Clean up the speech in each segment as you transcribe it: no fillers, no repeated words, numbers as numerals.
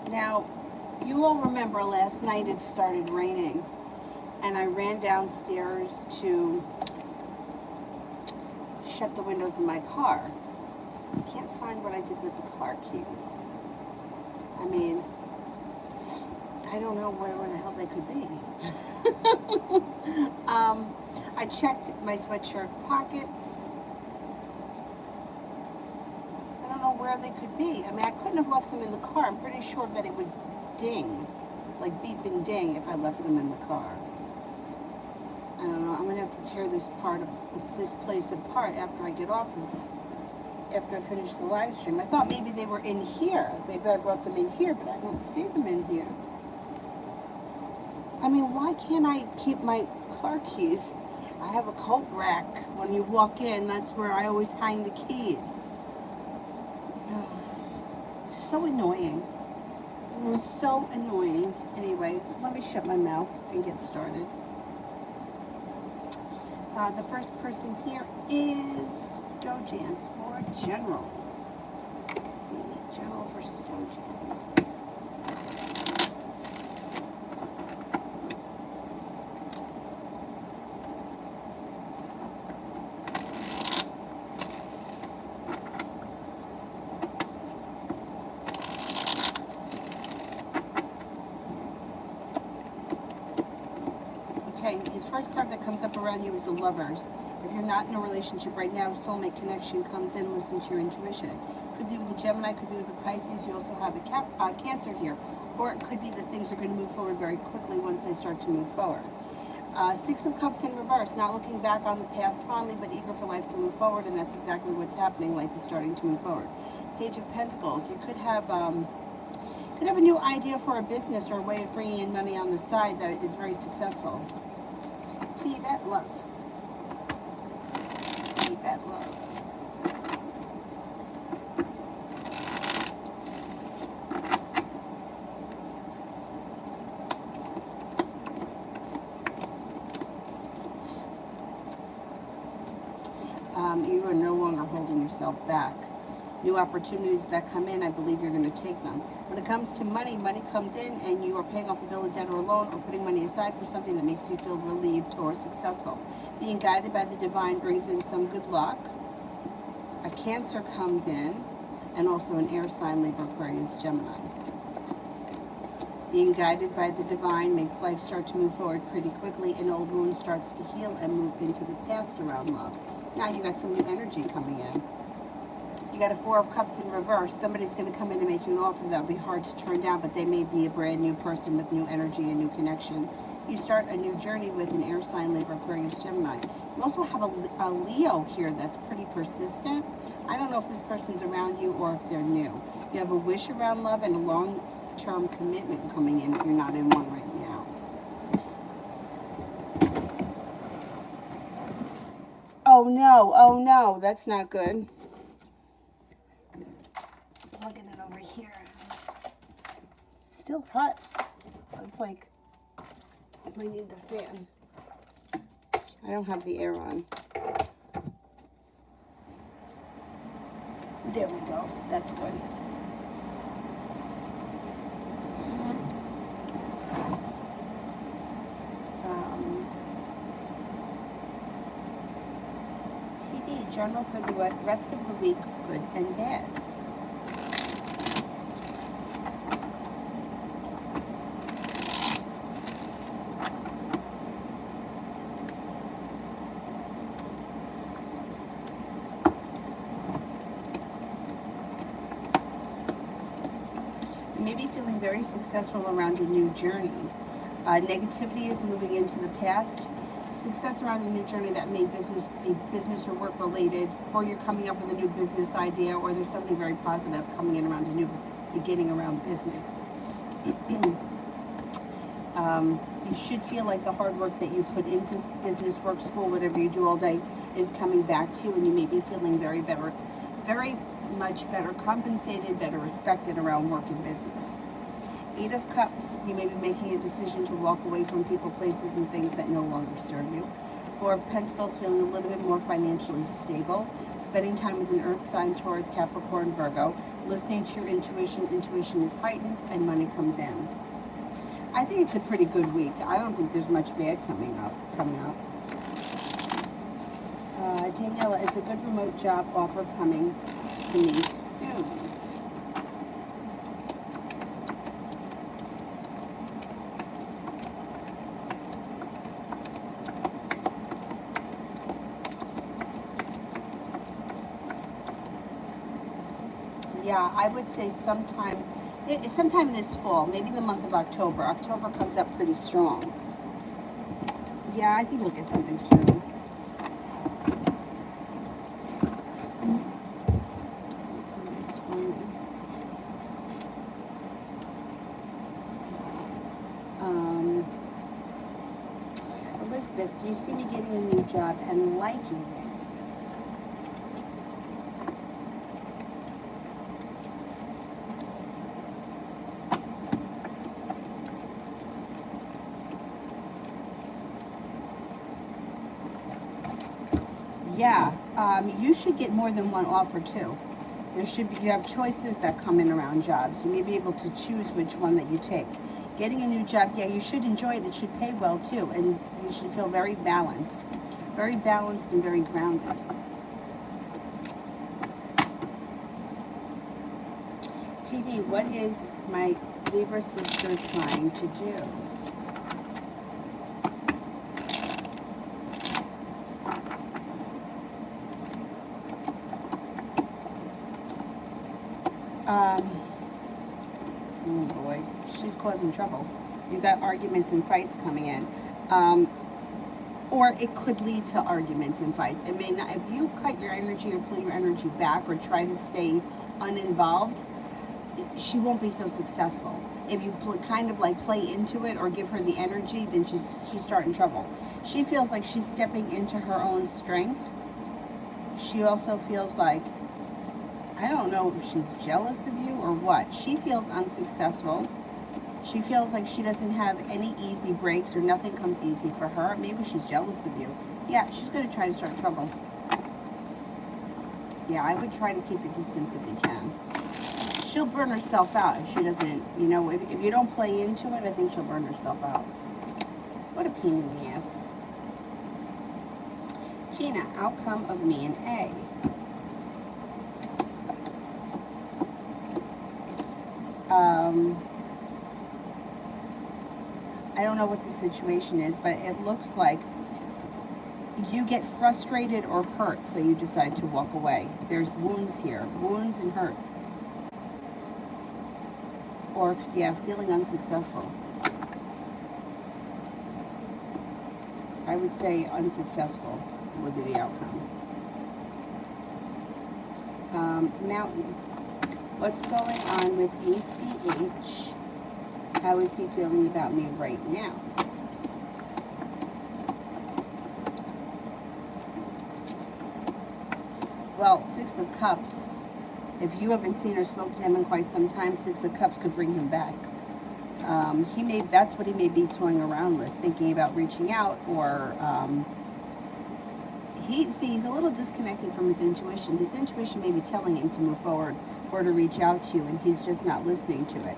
Now, you all remember last night it started raining, and I ran downstairs to shut the windows in my car. I can't find what I did with the car keys. I mean, I don't know where the hell they could be. I checked my sweatshirt pockets. I don't know where they could be. I mean, I couldn't have left them in the car. I'm pretty sure that it would ding, like beep and ding, if I left them in the car. I don't know. I'm gonna have to tear this place apart after I get off after I finish the live stream. I thought maybe they were in here. Maybe I brought them in here, but I don't see them in here. I mean, why can't I keep my car keys? I have a coat rack. When you walk in, that's where I always hang the keys. So annoying. So annoying. Anyway, let me shut my mouth and get started. The first person here is Stojans for General. Let's see, General for Stojans. Okay, the first card that comes up around you is the Lovers. If you're not in a relationship right now, soulmate connection comes in. Listen to your intuition. Could be with a Gemini, could be with a Pisces. You also have a Cancer here. Or it could be that things are going to move forward very quickly once they start to move forward. Six of Cups in reverse. Not looking back on the past fondly, but eager for life to move forward. And that's exactly what's happening. Life is starting to move forward. Page of Pentacles. You could have a new idea for a business or a way of bringing in money on the side that is very successful. Tibet love. Tibet love. You are no longer holding yourself back. New opportunities that come in, I believe you're going to take them. When it comes to money, money comes in and you are paying off a bill, a debt, or a loan, or putting money aside for something that makes you feel relieved or successful. Being guided by the divine brings in some good luck. A Cancer comes in, and also an air sign, Libra, Aquarius, Gemini. Being guided by the divine makes life start to move forward pretty quickly. An old wound starts to heal and move into the past around love. Now you got some new energy coming in. You got a Four of Cups in reverse. Somebody's going to come in and make you an offer that will be hard to turn down, but they may be a brand new person with new energy and new connection. You start a new journey with an air sign, Libra, Aquarius, Gemini. You also have a Leo here that's pretty persistent. I don't know if this person's around you or if they're new. You have a wish around love and a long-term commitment coming in if you're not in one right now. Oh no, that's not good. Plugging it over here. Still hot. It's like I need the fan. I don't have the air on. There we go. That's good. That's good. TD, Journal for the rest of the week, good and bad. You may be feeling very successful around a new journey. Negativity is moving into the past. Success around a new journey that may be business or work related, or you're coming up with a new business idea, or there's something very positive coming in around a new beginning around business. You should feel like the hard work that you put into business, work, school, whatever you do all day is coming back to you, and you may be feeling very much better compensated, better respected around work and business. Eight of Cups, you may be making a decision to walk away from people, places, and things that no longer serve you. Four of Pentacles, feeling a little bit more financially stable. Spending time with an earth sign, Taurus, Capricorn, Virgo. Listening to your intuition. Intuition is heightened and money comes in. I think it's a pretty good week. I don't think there's much bad coming up. Daniela, is a good remote job offer coming to me soon? Yeah, I would say sometime this fall, maybe the month of October. October comes up pretty strong. Yeah, I think you'll get something soon. Elizabeth, do you see me getting a new job and liking it? Yeah, you should get more than one offer too. You have choices that come in around jobs. You may be able to choose which one that you take. Getting a new job, yeah, you should enjoy it. It should pay well too, and you should feel very balanced and very grounded. TD, what is my Libra sister trying to do? Oh boy, she's causing trouble. You got arguments and fights coming in. Or it could lead to arguments and fights. It may not, if you cut your energy or pull your energy back or try to stay uninvolved, she won't be so successful. If you kind of like play into it or give her the energy, then she's starting trouble. She feels like she's stepping into her own strength. She also feels like, I don't know if she's jealous of you or what. She feels unsuccessful. She feels like she doesn't have any easy breaks or nothing comes easy for her. Maybe she's jealous of you. Yeah, she's going to try to start trouble. Yeah, I would try to keep your distance if you can. She'll burn herself out if she doesn't, you know, if you don't play into it, I think she'll burn herself out. What a pain in the ass. Gina, outcome of me and A. I don't know what the situation is, but it looks like you get frustrated or hurt, so you decide to walk away. There's wounds here, wounds and hurt. Or, yeah, feeling unsuccessful. I would say unsuccessful would be the outcome. Mountain. What's going on with ACH? How is he feeling about me right now? Well, Six of Cups. If you haven't seen or spoken to him in quite some time, Six of Cups could bring him back. That's what he may be toying around with, thinking about reaching out, or he's a little disconnected from his intuition. His intuition may be telling him to move forward or to reach out to you, and he's just not listening to it.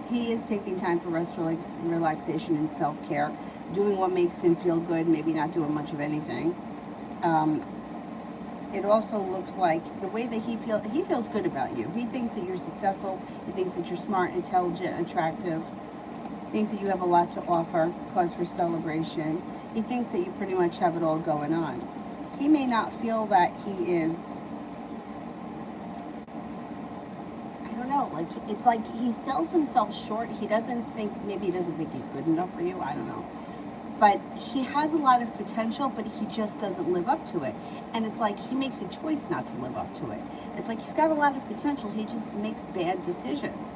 He is taking time for rest, relaxation, and self-care, doing what makes him feel good, maybe not doing much of anything. It also looks like the way that he feels good about you. He thinks that you're successful. He thinks that you're smart, intelligent, attractive. Thinks that you have a lot to offer, cause for celebration. He thinks that you pretty much have it all going on. He may not feel that he is, I don't know, like it's like he sells himself short. Maybe he doesn't think he's good enough for you. I don't know. But he has a lot of potential, but he just doesn't live up to it. And it's like he makes a choice not to live up to it. It's like he's got a lot of potential. He just makes bad decisions.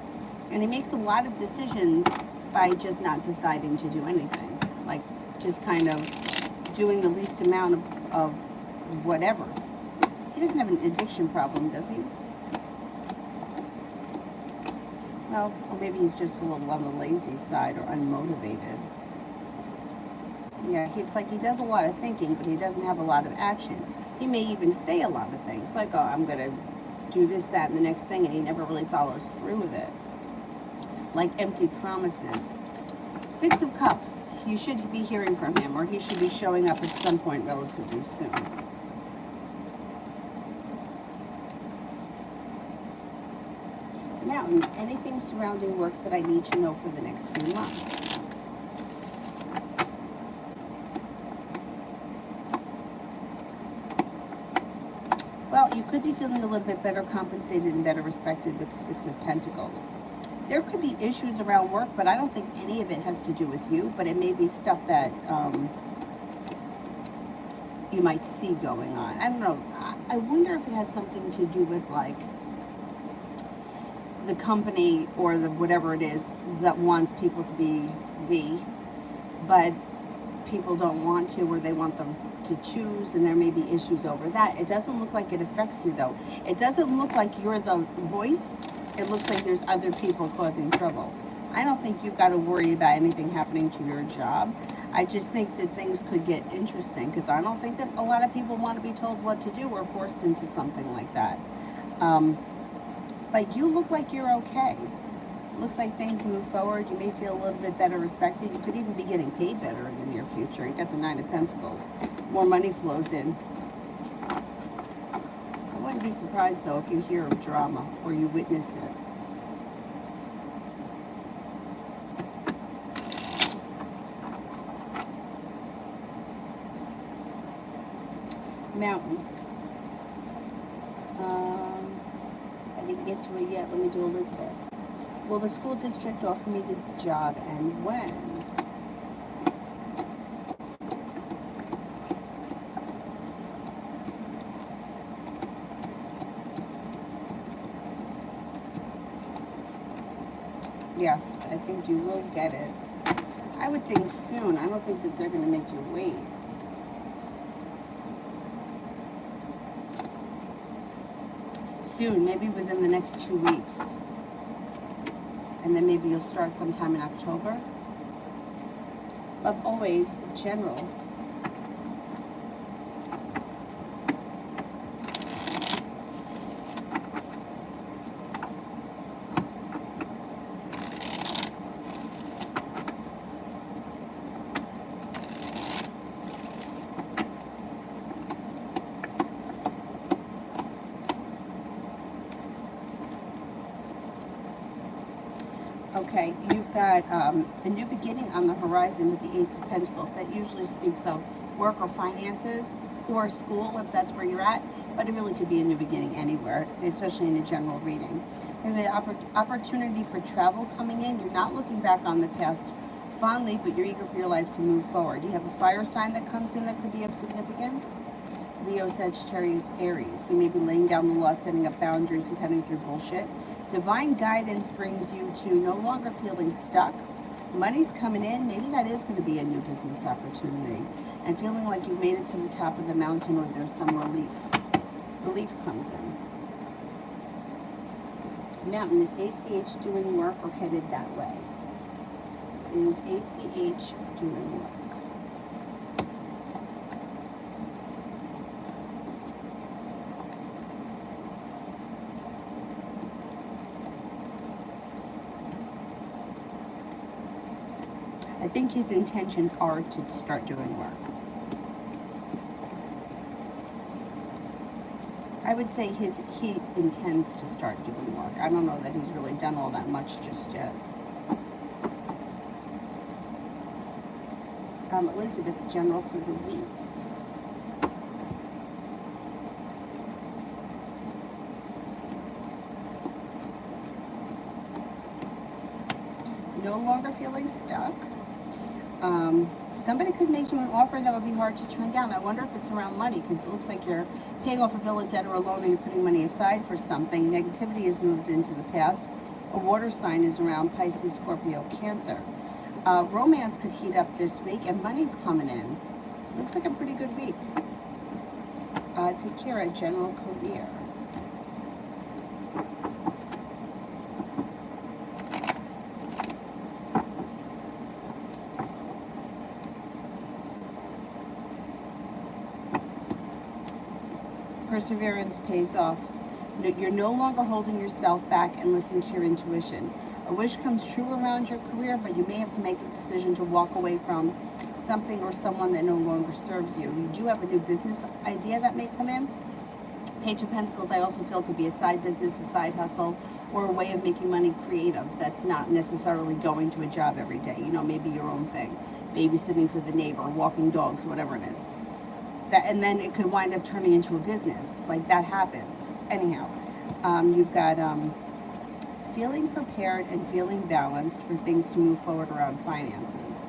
And he makes a lot of decisions by just not deciding to do anything. Like just kind of doing the least amount of whatever. He doesn't have an addiction problem, does he? Well, or maybe he's just a little on the lazy side or unmotivated. Yeah, it's like he does a lot of thinking, but he doesn't have a lot of action. He may even say a lot of things, like, oh, I'm going to do this, that, and the next thing, and he never really follows through with it. Like empty promises. Six of Cups, you should be hearing from him, or he should be showing up at some point relatively soon. Mountain, anything surrounding work that I need to know for the next few months. Well, you could be feeling a little bit better compensated and better respected with the Six of Pentacles. There could be issues around work, but I don't think any of it has to do with you, but it may be stuff that you might see going on. I don't know. I wonder if it has something to do with, like, the company or the whatever it is that wants people to be V, but people don't want to, or they want them to choose, and there may be issues over that. It doesn't look like it affects you, though. It doesn't look like you're the voice. It looks like there's other people causing trouble. I don't think you've got to worry about anything happening to your job. I just think that things could get interesting, because I don't think that a lot of people want to be told what to do or forced into something like that. But you look like you're okay. It looks like things move forward. You may feel a little bit better respected. You could even be getting paid better in the near future. You got the Nine of Pentacles. More money flows in. I wouldn't be surprised, though, if you hear of drama or you witness it. Mountain. I didn't get to it yet. Let me do Elizabeth. Will the school district offer me the job, and when? Yes, I think you will get it. I would think soon. I don't think that they're going to make you wait. Soon, maybe within the next 2 weeks. And then maybe you'll start sometime in October. But always, general. Okay, you've got a new beginning on the horizon with the Ace of Pentacles. That usually speaks of work or finances or school, if that's where you're at. But it really could be a new beginning anywhere, especially in a general reading. There's an opportunity for travel coming in. You're not looking back on the past fondly, but you're eager for your life to move forward. You have a fire sign that comes in that could be of significance. Leo, Sagittarius, Aries. You may be laying down the law, setting up boundaries, and cutting through bullshit. Divine guidance brings you to no longer feeling stuck. Money's coming in. Maybe that is going to be a new business opportunity. And feeling like you've made it to the top of the mountain, or there's some relief. Relief comes in. Mountain, is ACH doing work or headed that way? Is ACH doing work? I think his intentions are to start doing work. I would say he intends to start doing work. I don't know that he's really done all that much just yet. Elizabeth, general for the week. No longer feeling stuck. Somebody could make you an offer that would be hard to turn down. I wonder if it's around money, because it looks like you're paying off a bill of debt or a loan, or you're putting money aside for something. Negativity has moved into the past. A water sign is around Pisces, Scorpio, Cancer. Romance could heat up this week, and money's coming in. Looks like a pretty good week. Takira, general career. Perseverance pays off. You're no longer holding yourself back and listen to your intuition. A wish comes true around your career, but you may have to make a decision to walk away from something or someone that no longer serves you. You do have a new business idea that may come in. Page of Pentacles, I also feel, could be a side business, a side hustle, or a way of making money creative that's not necessarily going to a job every day. You know, maybe your own thing. Babysitting for the neighbor, walking dogs, whatever it is. That, and then it could wind up turning into a business. Like, that happens. Anyhow, you've got feeling prepared and feeling balanced for things to move forward around finances.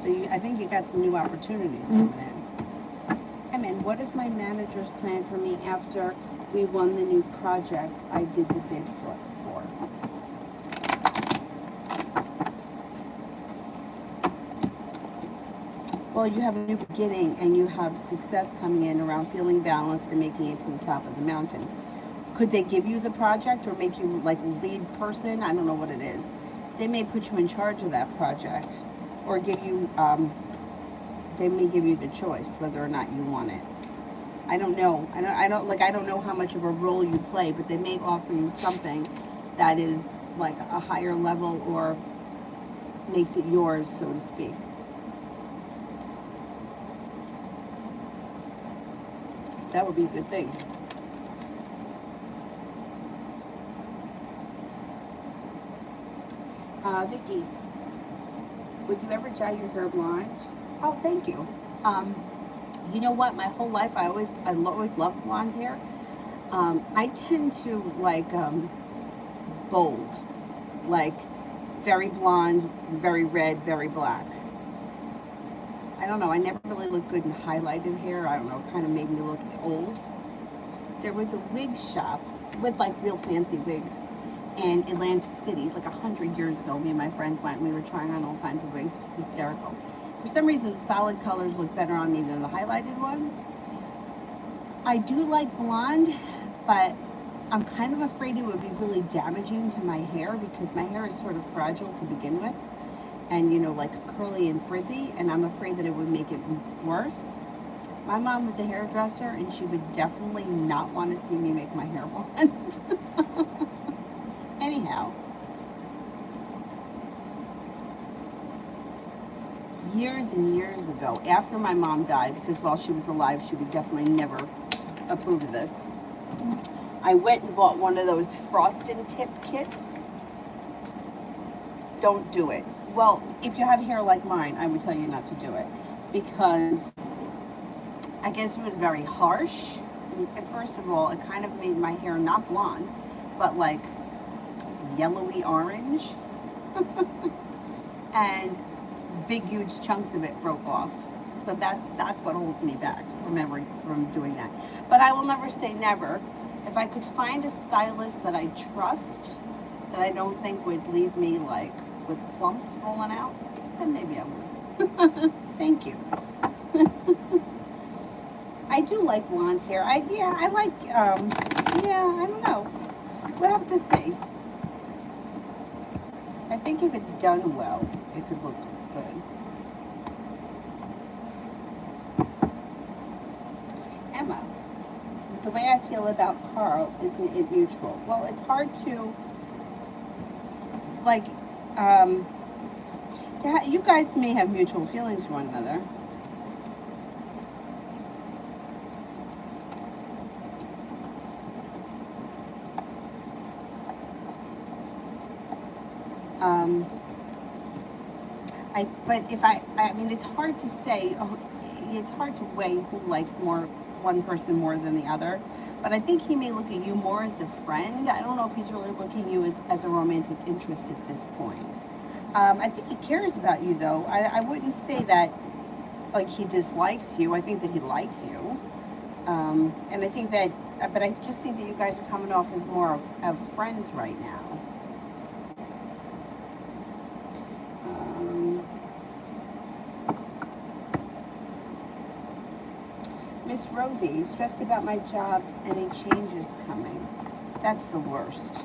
So I think you got some new opportunities coming in. And what is my manager's plan for me after we won the new project I did the bid for? Well, you have a new beginning and you have success coming in around feeling balanced and making it to the top of the mountain. Could they give you the project or make you like lead person? I don't know what it is. They may put you in charge of that project or give you, they may give you the choice whether or not you want it. I don't know. I don't know how much of a role you play, but they may offer you something that is like a higher level or makes it yours, so to speak. That would be a good thing. Vicky, would you ever dye your hair blonde? Oh, thank you. You know what? My whole life, I always loved blonde hair. I tend to like bold, like very blonde, very red, very black. I don't know. I never really looked good in highlighted hair. I don't know. It kind of made me look old. There was a wig shop with like real fancy wigs in Atlantic City, like 100 years ago. Me and my friends went and we were trying on all kinds of wigs. It was hysterical. For some reason, the solid colors look better on me than the highlighted ones. I do like blonde, but I'm kind of afraid it would be really damaging to my hair because my hair is sort of fragile to begin with. And, you know, like curly and frizzy, and I'm afraid that it would make it worse. My mom was a hairdresser, and she would definitely not want to see me make my hair blonde. Anyhow, years and years ago, after my mom died, because while she was alive, she would definitely never approve of this, I went and bought one of those frosted tip kits. Don't do it. Well, if you have hair like mine, I would tell you not to do it because I guess it was very harsh. And first of all, it kind of made my hair not blonde, but like yellowy orange. And big, huge chunks of it broke off. So that's what holds me back from doing that. But I will never say never. If I could find a stylist that I trust, that I don't think would leave me like with clumps falling out, then maybe I would. Thank you. I do like blonde hair. I like, I don't know. We'll have to see. I think if it's done well, it could look good. Emma, the way I feel about Carl, isn't it mutual? Well, it's hard to, like, you guys may have mutual feelings for one another. I mean, it's hard to say, it's hard to weigh who likes one person more than the other. But I think he may look at you more as a friend. I don't know if he's really looking at you as a romantic interest at this point. I think he cares about you, though. I wouldn't say that, like, he dislikes you. I think that he likes you. And I think that, but I just think that you guys are coming off as more of friends right now. Miss Rosie, stressed about my job, any changes coming. That's the worst.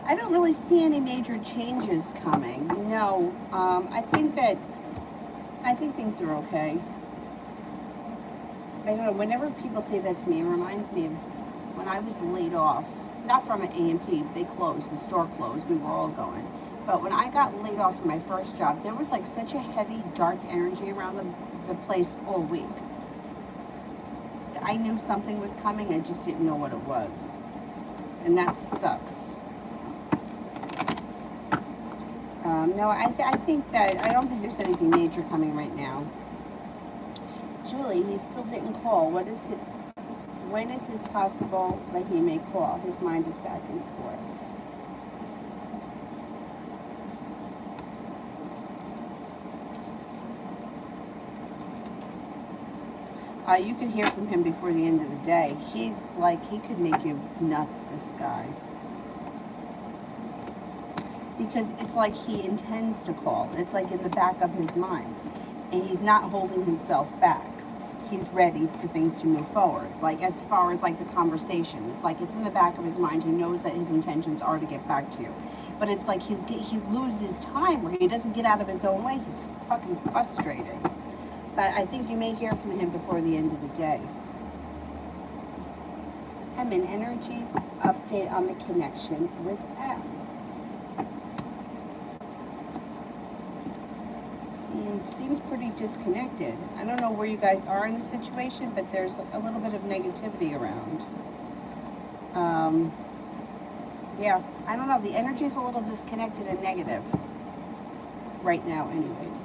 I don't really see any major changes coming. No, I think things are okay. I don't know, whenever people say that to me, it reminds me of when I was laid off, not from an A&P, they closed, the store closed, we were all going. But when I got laid off from my first job, there was like such a heavy, dark energy around the place all week. I knew something was coming, I just didn't know what it was. And that sucks. No, I think that, I don't think there's anything major coming right now. Julie, he still didn't call. What is it? When is it possible that he may call? His mind is back and forth. You could hear from him before the end of the day. He's like, he could make you nuts, this guy. Because it's like he intends to call. It's like in the back of his mind. And he's not holding himself back. He's ready for things to move forward. Like as far as like the conversation, it's like it's in the back of his mind. He knows that his intentions are to get back to you. But it's like he loses time where he doesn't get out of his own way. He's fucking frustrating. But I think you may hear from him before the end of the day. I'm an energy update on the connection with M. Seems pretty disconnected. I don't know where you guys are in the situation, but there's a little bit of negativity around. Yeah, I don't know. The energy's a little disconnected and negative right now anyways.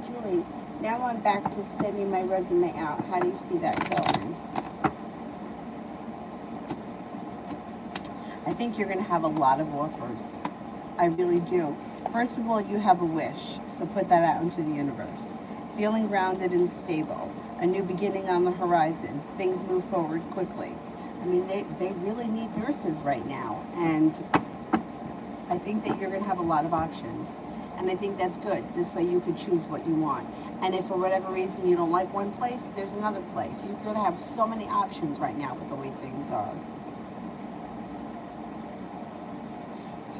Julie, now I'm back to sending my resume out. How do you see that going? I think you're going to have a lot of offers. I really do. First of all, you have a wish, so put that out into the universe. Feeling grounded and stable. A new beginning on the horizon. Things move forward quickly. I mean, they really need nurses right now, and I think that you're going to have a lot of options. And I think that's good. This way you could choose what you want. And if for whatever reason you don't like one place, there's another place. You're going to have so many options right now with the way things are.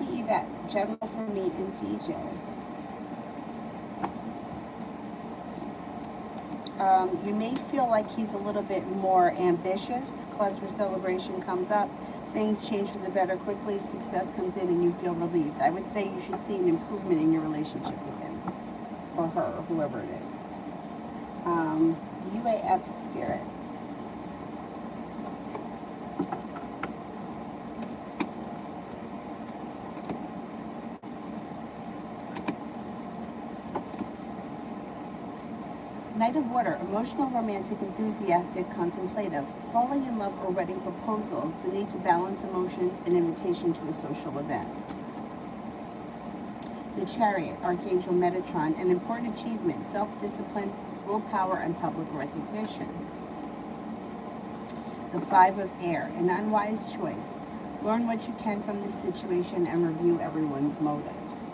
Yvette, general for me and DJ. You may feel like he's a little bit more ambitious. Cause for celebration comes up. Things change for the better quickly. Success comes in and you feel relieved. I would say you should see an improvement in your relationship with him. Or her, or whoever it is. UAF spirit. Knight of Water, emotional, romantic, enthusiastic, contemplative, falling in love or wedding proposals, the need to balance emotions, and invitation to a social event. The Chariot, Archangel Metatron, an important achievement, self-discipline, willpower, and public recognition. The Five of Air, an unwise choice. Learn what you can from this situation and review everyone's motives.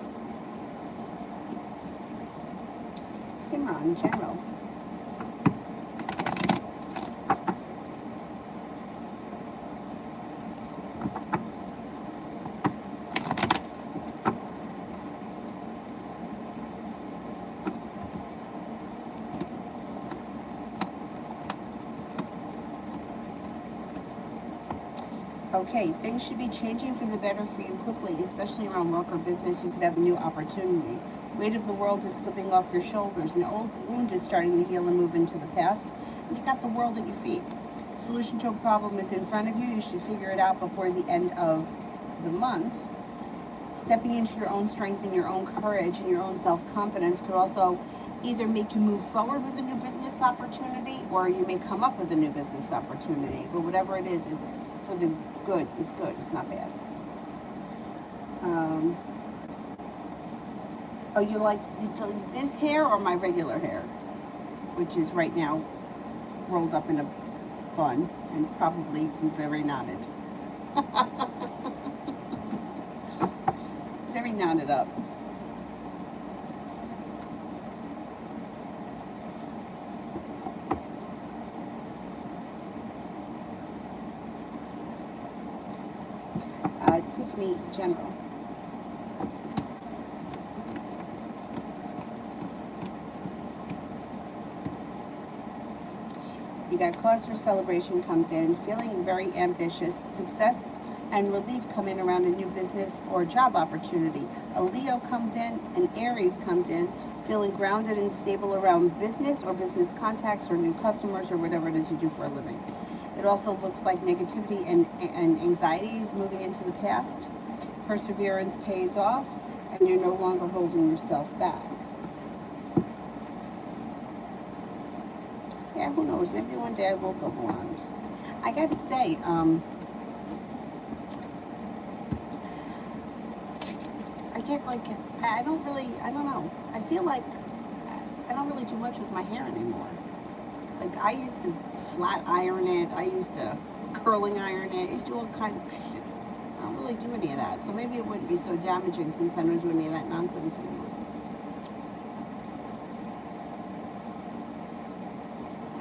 Simran, General. Okay, things should be changing for the better for you quickly, especially around work or business. You could have a new opportunity. Weight of the world is slipping off your shoulders. An old wound is starting to heal and move into the past. And you got the world at your feet. Solution to a problem is in front of you. You should figure it out before the end of the month. Stepping into your own strength and your own courage and your own self-confidence could also either make you move forward with a new business opportunity, or you may come up with a new business opportunity. But whatever it is, it's for the good. It's good. It's not bad. Oh, you like this hair or my regular hair? Which is right now rolled up in a bun and probably very knotted. Very knotted up. Tiffany General. You got cause for celebration comes in, feeling very ambitious, success and relief come in around a new business or job opportunity. A Leo comes in, an Aries comes in, feeling grounded and stable around business or business contacts or new customers or whatever it is you do for a living. It also looks like negativity and anxiety is moving into the past. Perseverance pays off, and you're no longer holding yourself back. Yeah, who knows? Maybe one day I will go blonde. I got to say, I get like, I don't know. I feel like I don't really do much with my hair anymore. Like, I used to flat iron it. I used to curling iron it. I used to do all kinds of shit. I don't really do any of that. So maybe it wouldn't be so damaging since I don't do any of that nonsense anymore.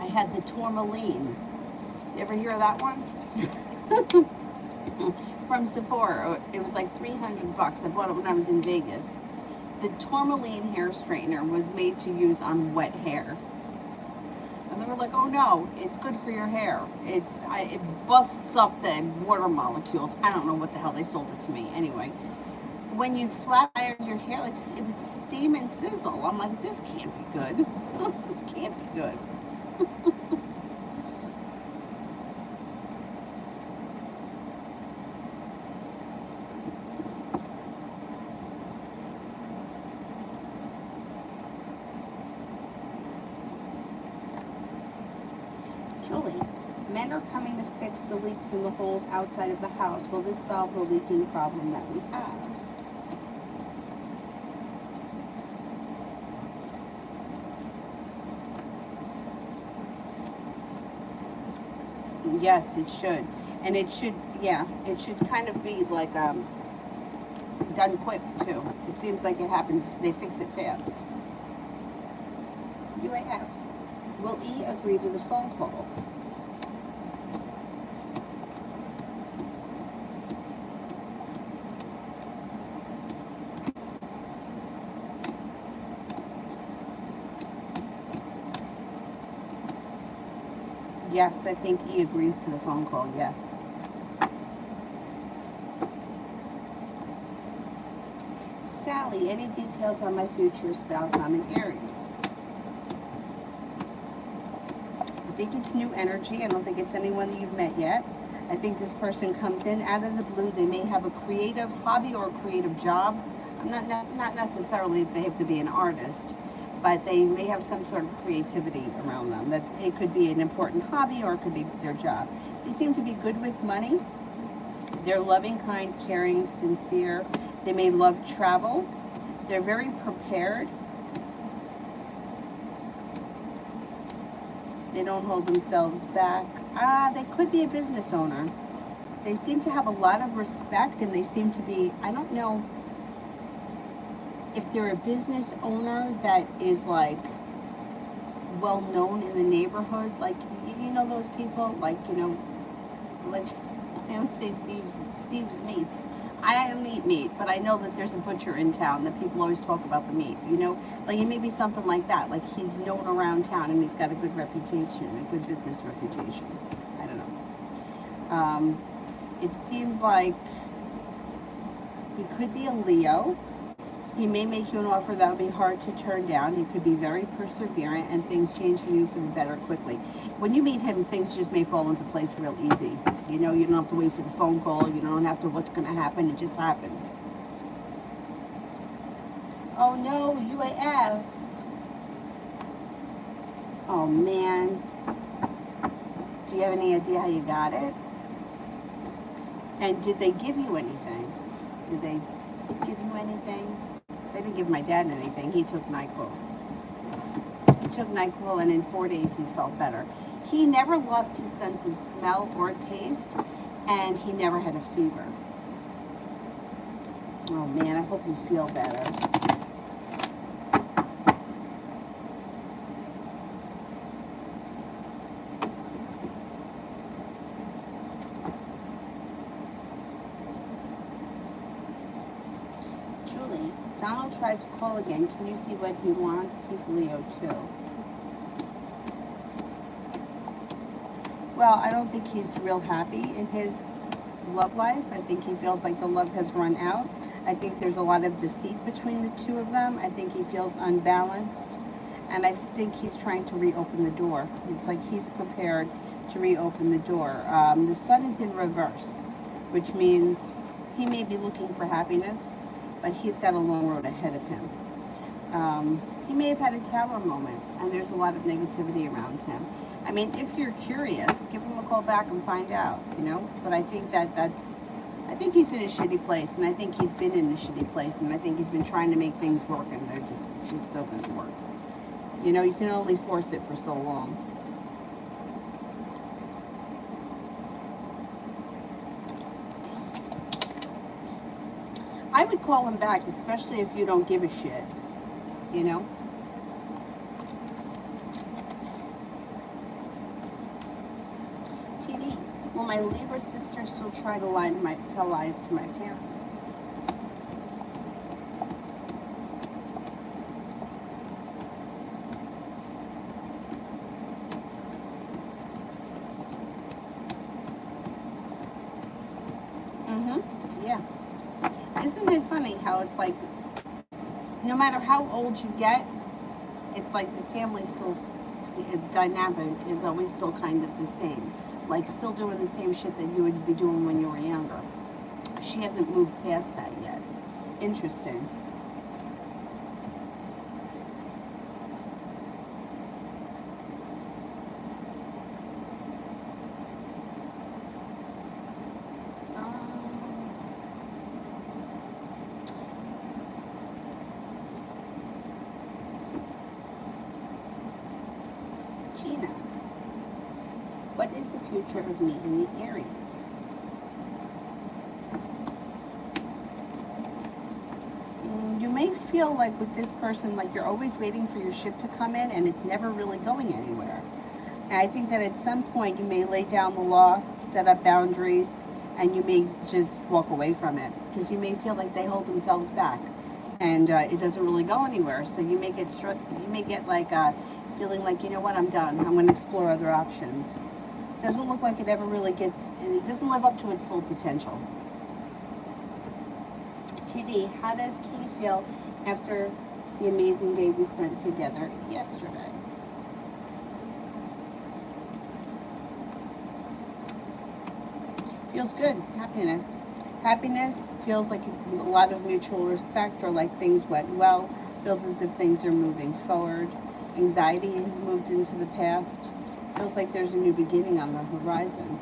I had the tourmaline. You ever hear of that one? From Sephora. It was like $300. I bought it when I was in Vegas. The tourmaline hair straightener was made to use on wet hair. And they were like, oh no, it's good for your hair. It busts up the water molecules. I don't know what the hell they sold it to me. Anyway, when you flat iron your hair, like if it's steam and sizzle, I'm like, this can't be good. This can't be good. Julie, men are coming to fix the leaks in the holes outside of the house. Will this solve the leaking problem that we have? Yes, it should. And it should, yeah, it should kind of be like done quick too. It seems like it happens, they fix it fast. UAF. Will E agree to the phone call? Yes, I think E agrees to the phone call, yeah. Sally, any details on my future spouse? I'm an Aries. I think it's new energy. I don't think it's anyone that you've met yet. I think this person comes in out of the blue. They may have a creative hobby or a creative job. I'm not necessarily they have to be an artist, but they may have some sort of creativity around them. That it could be an important hobby or it could be their job. They seem to be good with money. They're loving, kind, caring, sincere. They may love travel. They're very prepared. They don't hold themselves back. They could be a business owner. They seem to have a lot of respect, and they seem to be, I don't know if they're a business owner that is like well known in the neighborhood. Like, you know those people, like, you know, like I always say Steve's Meats. I don't eat meat, but I know that there's a butcher in town that people always talk about the meat, you know? Like, it may be something like that. Like, he's known around town and he's got a good reputation, a good business reputation. I don't know. It seems like he could be a Leo. He may make you an offer that would be hard to turn down. He could be very perseverant, and things change for you for the better quickly. When you meet him, things just may fall into place real easy. You know, you don't have to wait for the phone call. You don't have to what's going to happen. It just happens. Oh no, UAF. Oh man. Do you have any idea how you got it? And did they give you anything? Did they give you anything? They didn't give my dad anything. He took NyQuil. He took NyQuil, and in 4 days he felt better. He never lost his sense of smell or taste, and he never had a fever. Oh man, I hope you feel better. Donald tried to call again. Can you see what he wants? He's Leo too. Well, I don't think he's real happy in his love life. I think he feels like the love has run out. I think there's a lot of deceit between the two of them. I think he feels unbalanced. And I think he's trying to reopen the door. It's like he's prepared to reopen the door. The sun is in reverse, which means he may be looking for happiness, but he's got a long road ahead of him. He may have had a tower moment, and there's a lot of negativity around him. I mean, if you're curious, give him a call back and find out, you know. But I think I think he's in a shitty place, and I think he's been in a shitty place, and I think he's been trying to make things work, and it just doesn't work. You know, you can only force it for so long. I would call him back, especially if you don't give a shit, you know. TD, will my Libra sister still try to tell lies to my parents? Yeah. Isn't it funny how it's like, no matter how old you get, it's like the family still, dynamic is always still kind of the same. Like still doing the same shit that you would be doing when you were younger. She hasn't moved past that yet. Interesting. Gina, what is the future of me in the Aries? You may feel like with this person, like you're always waiting for your ship to come in and it's never really going anywhere. And I think that at some point you may lay down the law, set up boundaries, and you may just walk away from it because you may feel like they hold themselves back and it doesn't really go anywhere. So you may get like feeling like, you know what, I'm done. I'm going to explore other options. Doesn't look like it ever really it doesn't live up to its full potential. TD, how does Kay feel after the amazing day we spent together yesterday? Feels good. Happiness. Happiness feels like a lot of mutual respect, or like things went well. Feels as if things are moving forward. Anxiety has moved into the past. Feels like there's a new beginning on the horizon.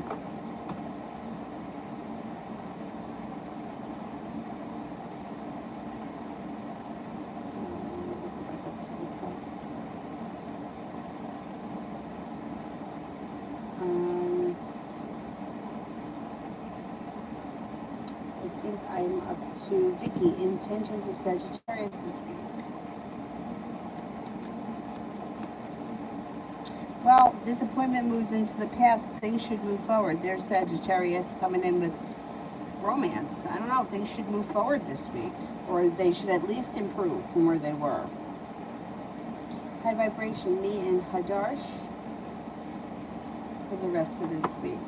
I think I'm up to Vicky. Intentions of Sagittarius this week. Well, disappointment moves into the past. Things should move forward. There's Sagittarius coming in with romance. I don't know. Things should move forward this week. Or they should at least improve from where they were. High vibration, me and Hadarsh for the rest of this week.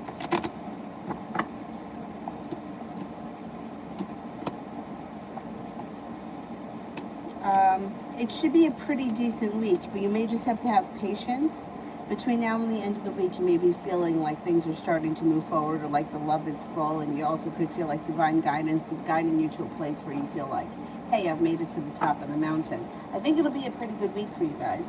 It should be a pretty decent week, but you may just have to have patience. Between now and the end of the week, you may be feeling like things are starting to move forward, or like the love is full, and you also could feel like divine guidance is guiding you to a place where you feel like, hey, I've made it to the top of the mountain. I think it'll be a pretty good week for you guys.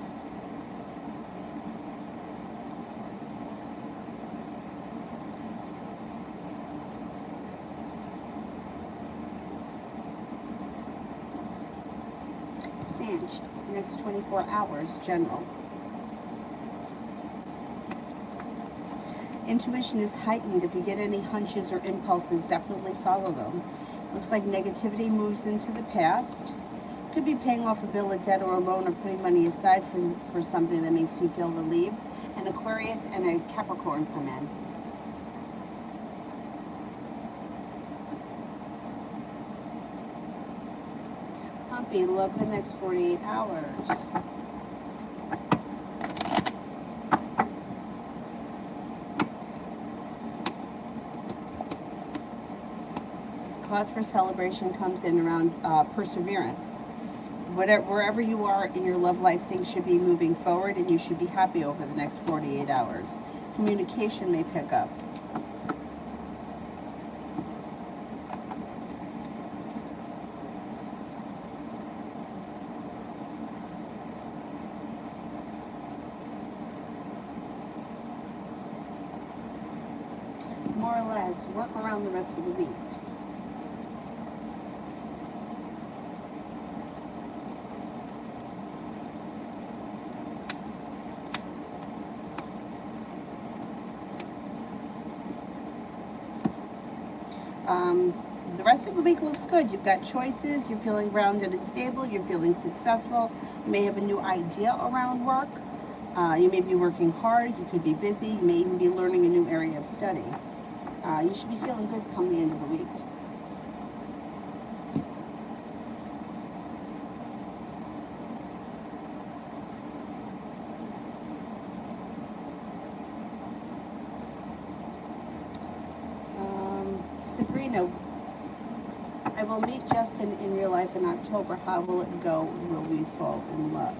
Sanj, next 24 hours, general. Intuition is heightened. If you get any hunches or impulses, definitely follow them. Looks like negativity moves into the past. Could be paying off a bill, a debt, or a loan, or putting money aside for something that makes you feel relieved. An Aquarius and a Capricorn come in. happy. Love the next 48 hours. Cause for celebration comes in around perseverance. Wherever you are in your love life, things should be moving forward and you should be happy over the next 48 hours. Communication may pick up. More or less, work around the rest of the week. The rest of the week looks good. You've got choices. You're feeling grounded and stable. You're feeling successful. You may have a new idea around work. You may be working hard. You could be busy. You may even be learning a new area of study. You should be feeling good come the end of the week. Sabrina, I will meet Justin in real life in October. How will it go? Will we fall in love?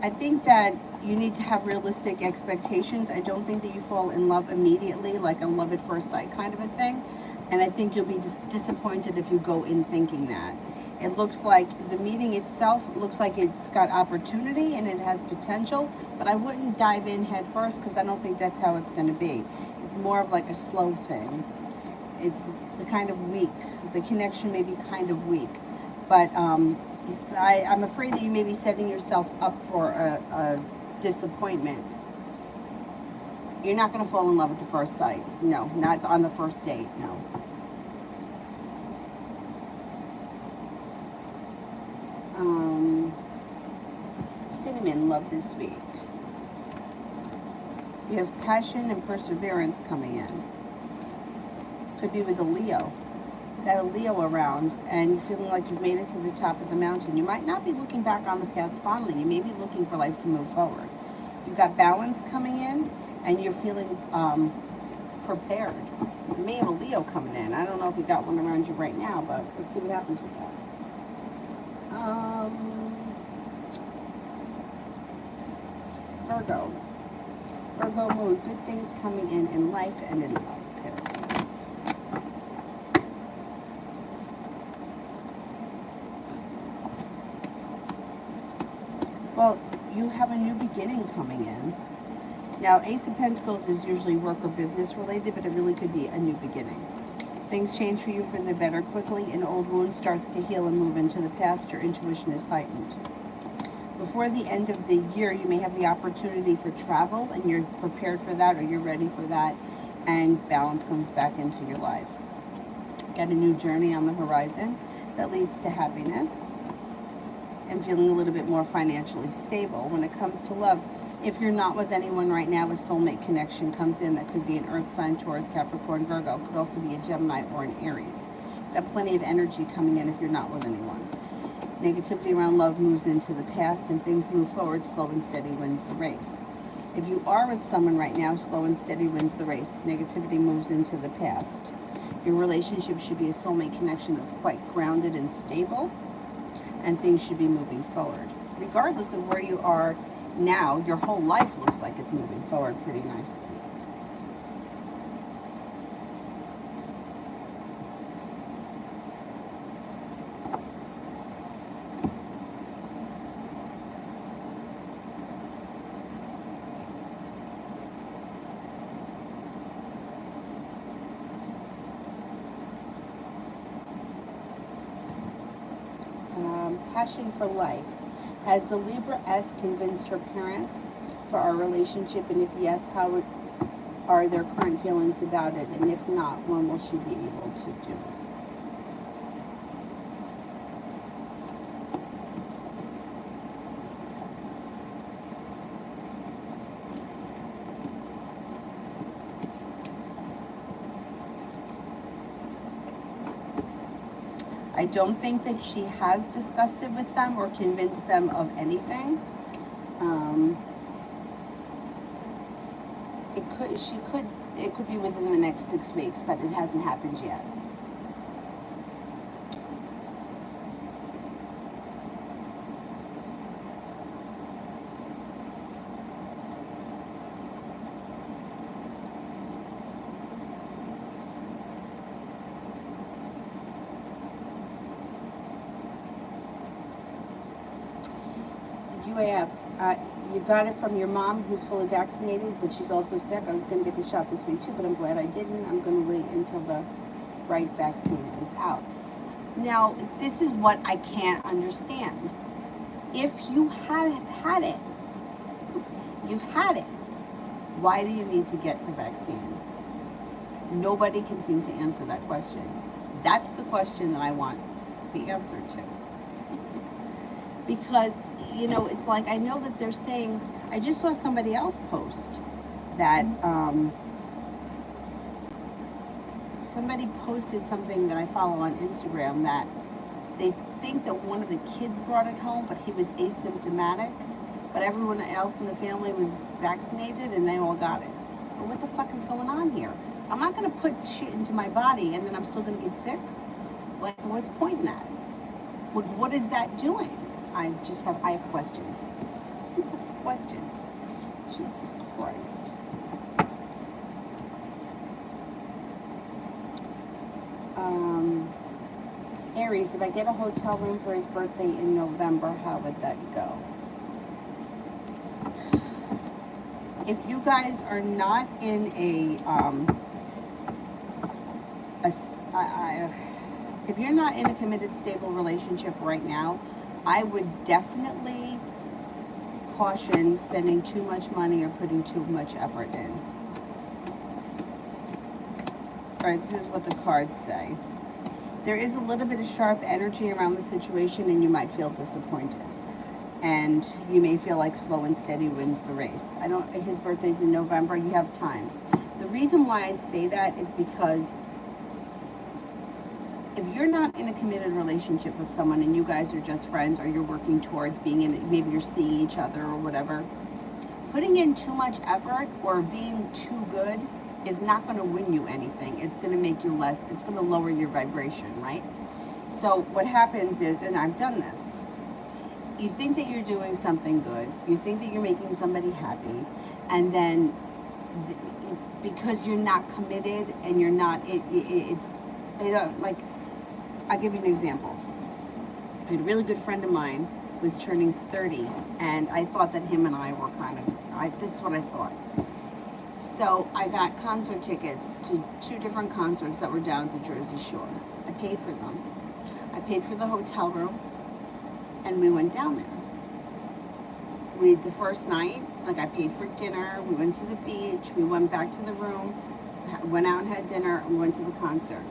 I think that you need to have realistic expectations. I don't think that you fall in love immediately, like a love at first sight kind of a thing. And I think you'll be disappointed if you go in thinking that. It looks like the meeting itself looks like it's got opportunity and it has potential, but I wouldn't dive in head first because I don't think that's how it's going to be. It's more of like a slow thing. It's the kind of weak. The connection may be kind of weak, but I'm afraid that you may be setting yourself up for a disappointment. You're not going to fall in love at the first sight. No, not on the first date. No. Cinnamon, love this week. You have passion and perseverance coming in. Could be with a Leo. You've got a Leo around and you're feeling like you've made it to the top of the mountain. You might not be looking back on the past fondly. You may be looking for life to move forward. You've got balance coming in and you're feeling prepared. You may have a Leo coming in. I don't know if you got one around you right now, but let's see what happens with that. Virgo moon, good things coming in life and in love. Okay, let's see. Well, you have a new beginning coming in. Now, Ace of Pentacles is usually work or business related, but it really could be a new beginning. Things change for you for the better quickly. An old wound starts to heal and move into the past. Your intuition is heightened. Before the end of the year, you may have the opportunity for travel, and you're prepared for that, or you're ready for that, and balance comes back into your life. Got a new journey on the horizon that leads to happiness and feeling a little bit more financially stable. When it comes to love, if you're not with anyone right now, a soulmate connection comes in. That could be an Earth sign, Taurus, Capricorn, Virgo. Could also be a Gemini or an Aries. Got plenty of energy coming in if you're not with anyone. Negativity around love moves into the past and things move forward. Slow and steady wins the race. If you are with someone right now, slow and steady wins the race. Negativity moves into the past. Your relationship should be a soulmate connection that's quite grounded and stable, and things should be moving forward. Regardless of where you are now, your whole life looks like it's moving forward pretty nicely. Passion for life. Has the Libra S convinced her parents for our relationship? And if yes, how are their current feelings about it? And if not, when will she be able to do it? I don't think that she has discussed it with them or convinced them of anything. It could be within the next 6 weeks, but it hasn't happened yet. UAF, you got it from your mom who's fully vaccinated, but she's also sick. I was going to get the shot this week too, but I'm glad I didn't. I'm going to wait until the right vaccine is out. Now, this is what I can't understand. If you have had it, you've had it, why do you need to get the vaccine? Nobody can seem to answer that question. That's the question that I want the answer to. Because, you know, it's like, I know that they're saying, I just saw somebody else post that, somebody posted something that I follow on Instagram that they think that one of the kids brought it home, but he was asymptomatic, but everyone else in the family was vaccinated and they all got it. But what the fuck is going on here? I'm not going to put shit into my body and then I'm still going to get sick? Like, what's the point in that? What is that doing? I have questions. Questions. Jesus Christ. Aries, if I get a hotel room for his birthday in November, how would that go? If you guys are not in if you're not in a committed, stable relationship right now, I would definitely caution spending too much money or putting too much effort in. All right, this is what the cards say. There is a little bit of sharp energy around the situation and you might feel disappointed. And you may feel like slow and steady wins the race. His birthday's in November, you have time. The reason why I say that is because if you're not in a committed relationship with someone and you guys are just friends or you're working towards being in it, maybe you're seeing each other or whatever, putting in too much effort or being too good is not going to win you anything. It's going to make you less, it's going to lower your vibration, right? So what happens is, and I've done this, you think that you're doing something good, you think that you're making somebody happy, and then because you're not committed and you're not, they don't, like, I'll give you an example. I had a really good friend of mine was turning 30, and I thought that him and I were that's what I thought. So I got concert tickets to 2 different concerts that were down at the Jersey Shore. I paid for them. I paid for the hotel room, and we went down there. The first night, like, I paid for dinner, we went to the beach, we went back to the room, went out and had dinner, and we went to the concert.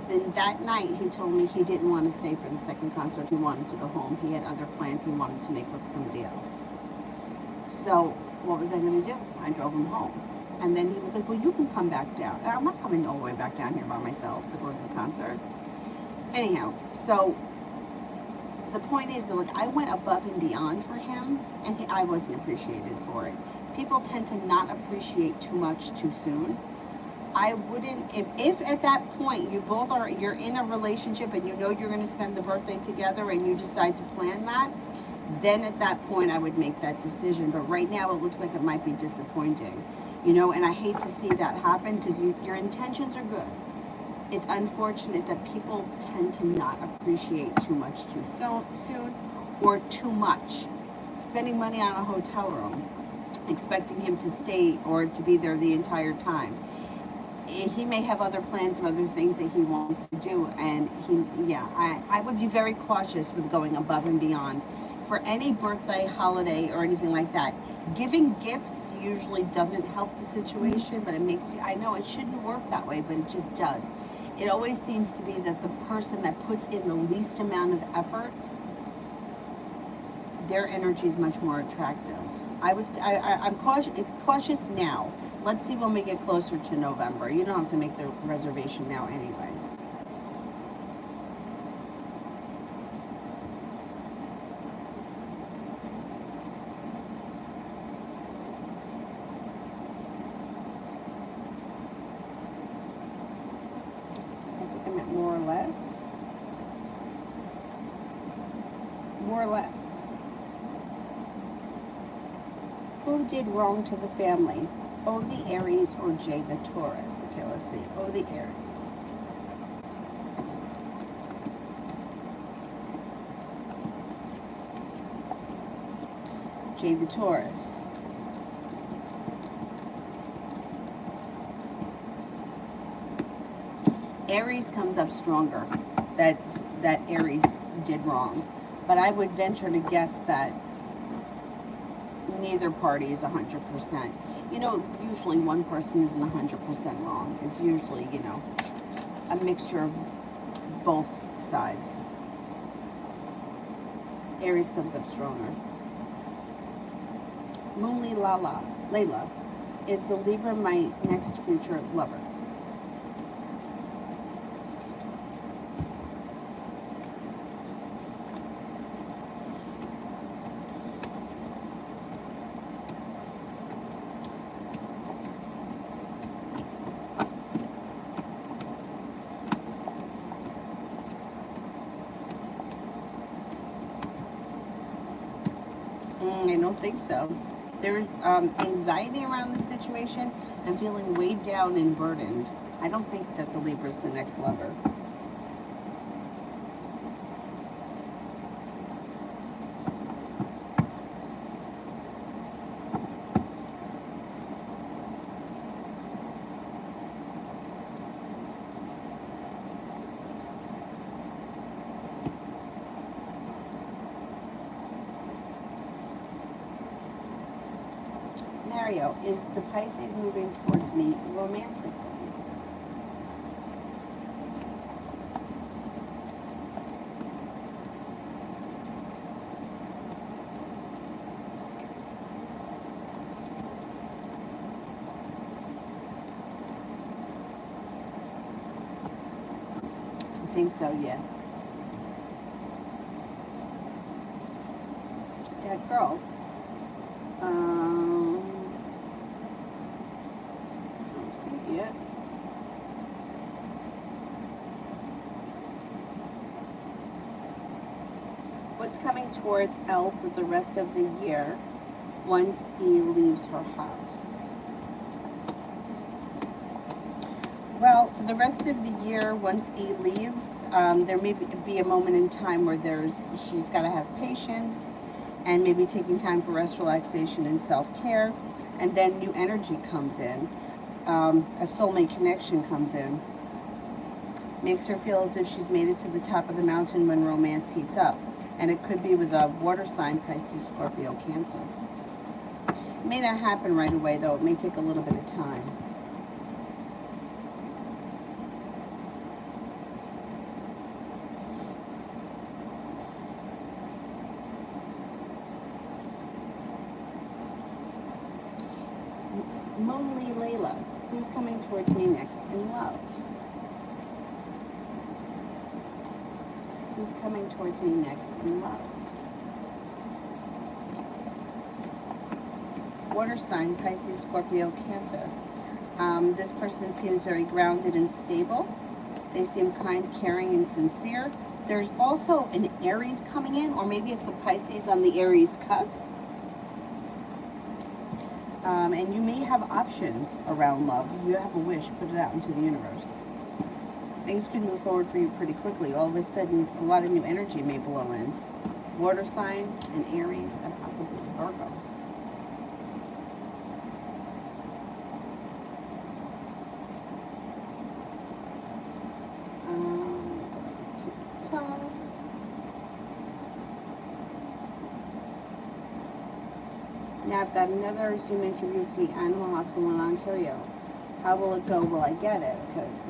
Then that night, he told me he didn't want to stay for the second concert. He wanted to go home. He had other plans he wanted to make with somebody else. So what was I going to do? I drove him home. And then he was like, well, you can come back down. I'm not coming all the way back down here by myself to go to the concert. Anyhow, so the point is that, like, I went above and beyond for him, and I wasn't appreciated for it. People tend to not appreciate too much too soon. I wouldn't, if at that point you're in a relationship and you know you're going to spend the birthday together and you decide to plan that, then at that point I would make that decision. But right now it looks like it might be disappointing, you know, and I hate to see that happen because your intentions are good. It's unfortunate that people tend to not appreciate too much too soon or too much. Spending money on a hotel room, expecting him to stay or to be there the entire time. He may have other plans or other things that he wants to do, and I would be very cautious with going above and beyond for any birthday, holiday, or anything like that. Giving gifts usually doesn't help the situation, but it makes you, I know it shouldn't work that way, but it just does. It always seems to be that the person that puts in the least amount of effort, their energy is much more attractive. I'm cautious now. Let's see when we get closer to November. You don't have to make the reservation now anyway. or less. Who did wrong to the family? O, the Aries, or J, the Taurus? Okay, let's see. O, the Aries. J, the Taurus. Aries comes up stronger. That Aries did wrong. But I would venture to guess that neither party is 100%. You know, usually one person isn't 100% wrong. It's usually, you know, a mixture of both sides. Aries comes up stronger. Moonly Layla, is the Libra my next future lover? I don't think so. There's anxiety around the situation. I'm feeling weighed down and burdened. I don't think that the Libra is the next lover. Mario, is the Pisces moving towards me romantically? I think so, yeah. That girl. Yet. What's coming towards Elle for the rest of the year once E leaves her house? Well, for the rest of the year, once E leaves, there may be a moment in time where she's got to have patience and maybe taking time for rest, relaxation, and self-care, and then new energy comes in. A soulmate connection comes in. Makes her feel as if she's made it to the top of the mountain when romance heats up. And it could be with a water sign, Pisces, Scorpio, Cancer. It may not happen right away, though. It may take a little bit of time. Moonly Layla, who's coming towards me next in love? Who's coming towards me next in love? Water sign, Pisces, Scorpio, Cancer. This person seems very grounded and stable. They seem kind, caring, and sincere. There's also an Aries coming in, or maybe it's a Pisces on the Aries cusp. And you may have options around love. You have a wish, put it out into the universe. Things can move forward for you pretty quickly. All of a sudden, a lot of new energy may blow in. Water sign, and Aries, and possibly Virgo. Now I've got another Zoom interview for the Animal Hospital in Ontario. How will it go? Will I get it? Because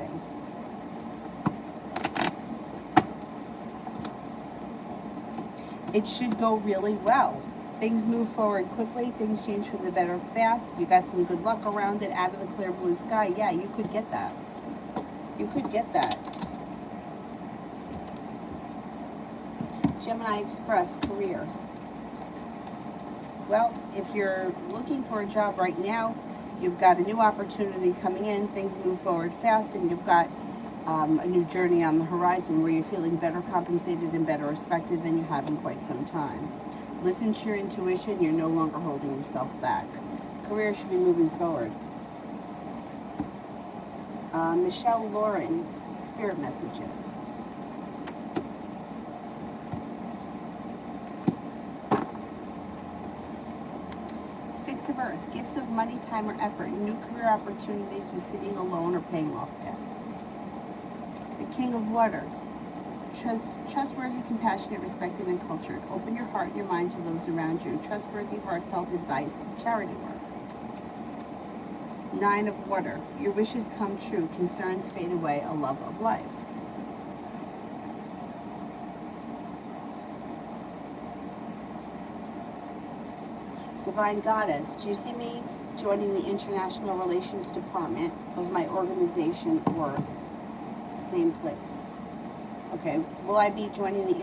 it should go really well. Things move forward quickly. Things change for the better fast. You got some good luck around it. Out of the clear blue sky. Yeah, you could get that. You could get that. Gemini Express, career. Well, if you're looking for a job right now, you've got a new opportunity coming in, things move forward fast, and you've got a new journey on the horizon where you're feeling better compensated and better respected than you have in quite some time. Listen to your intuition. You're no longer holding yourself back. Career should be moving forward. Michelle Lauren, spirit messages. Six of Earth, gifts of money, time, or effort, new career opportunities with sitting alone or paying off debts. The King of Water, trustworthy, compassionate, respected, and cultured. Open your heart and your mind to those around you. Trustworthy, heartfelt advice, charity work. Nine of Water, your wishes come true, concerns fade away, a love of life. Divine Goddess, do you see me joining the International Relations Department of my organization or same place? Okay, will I be joining the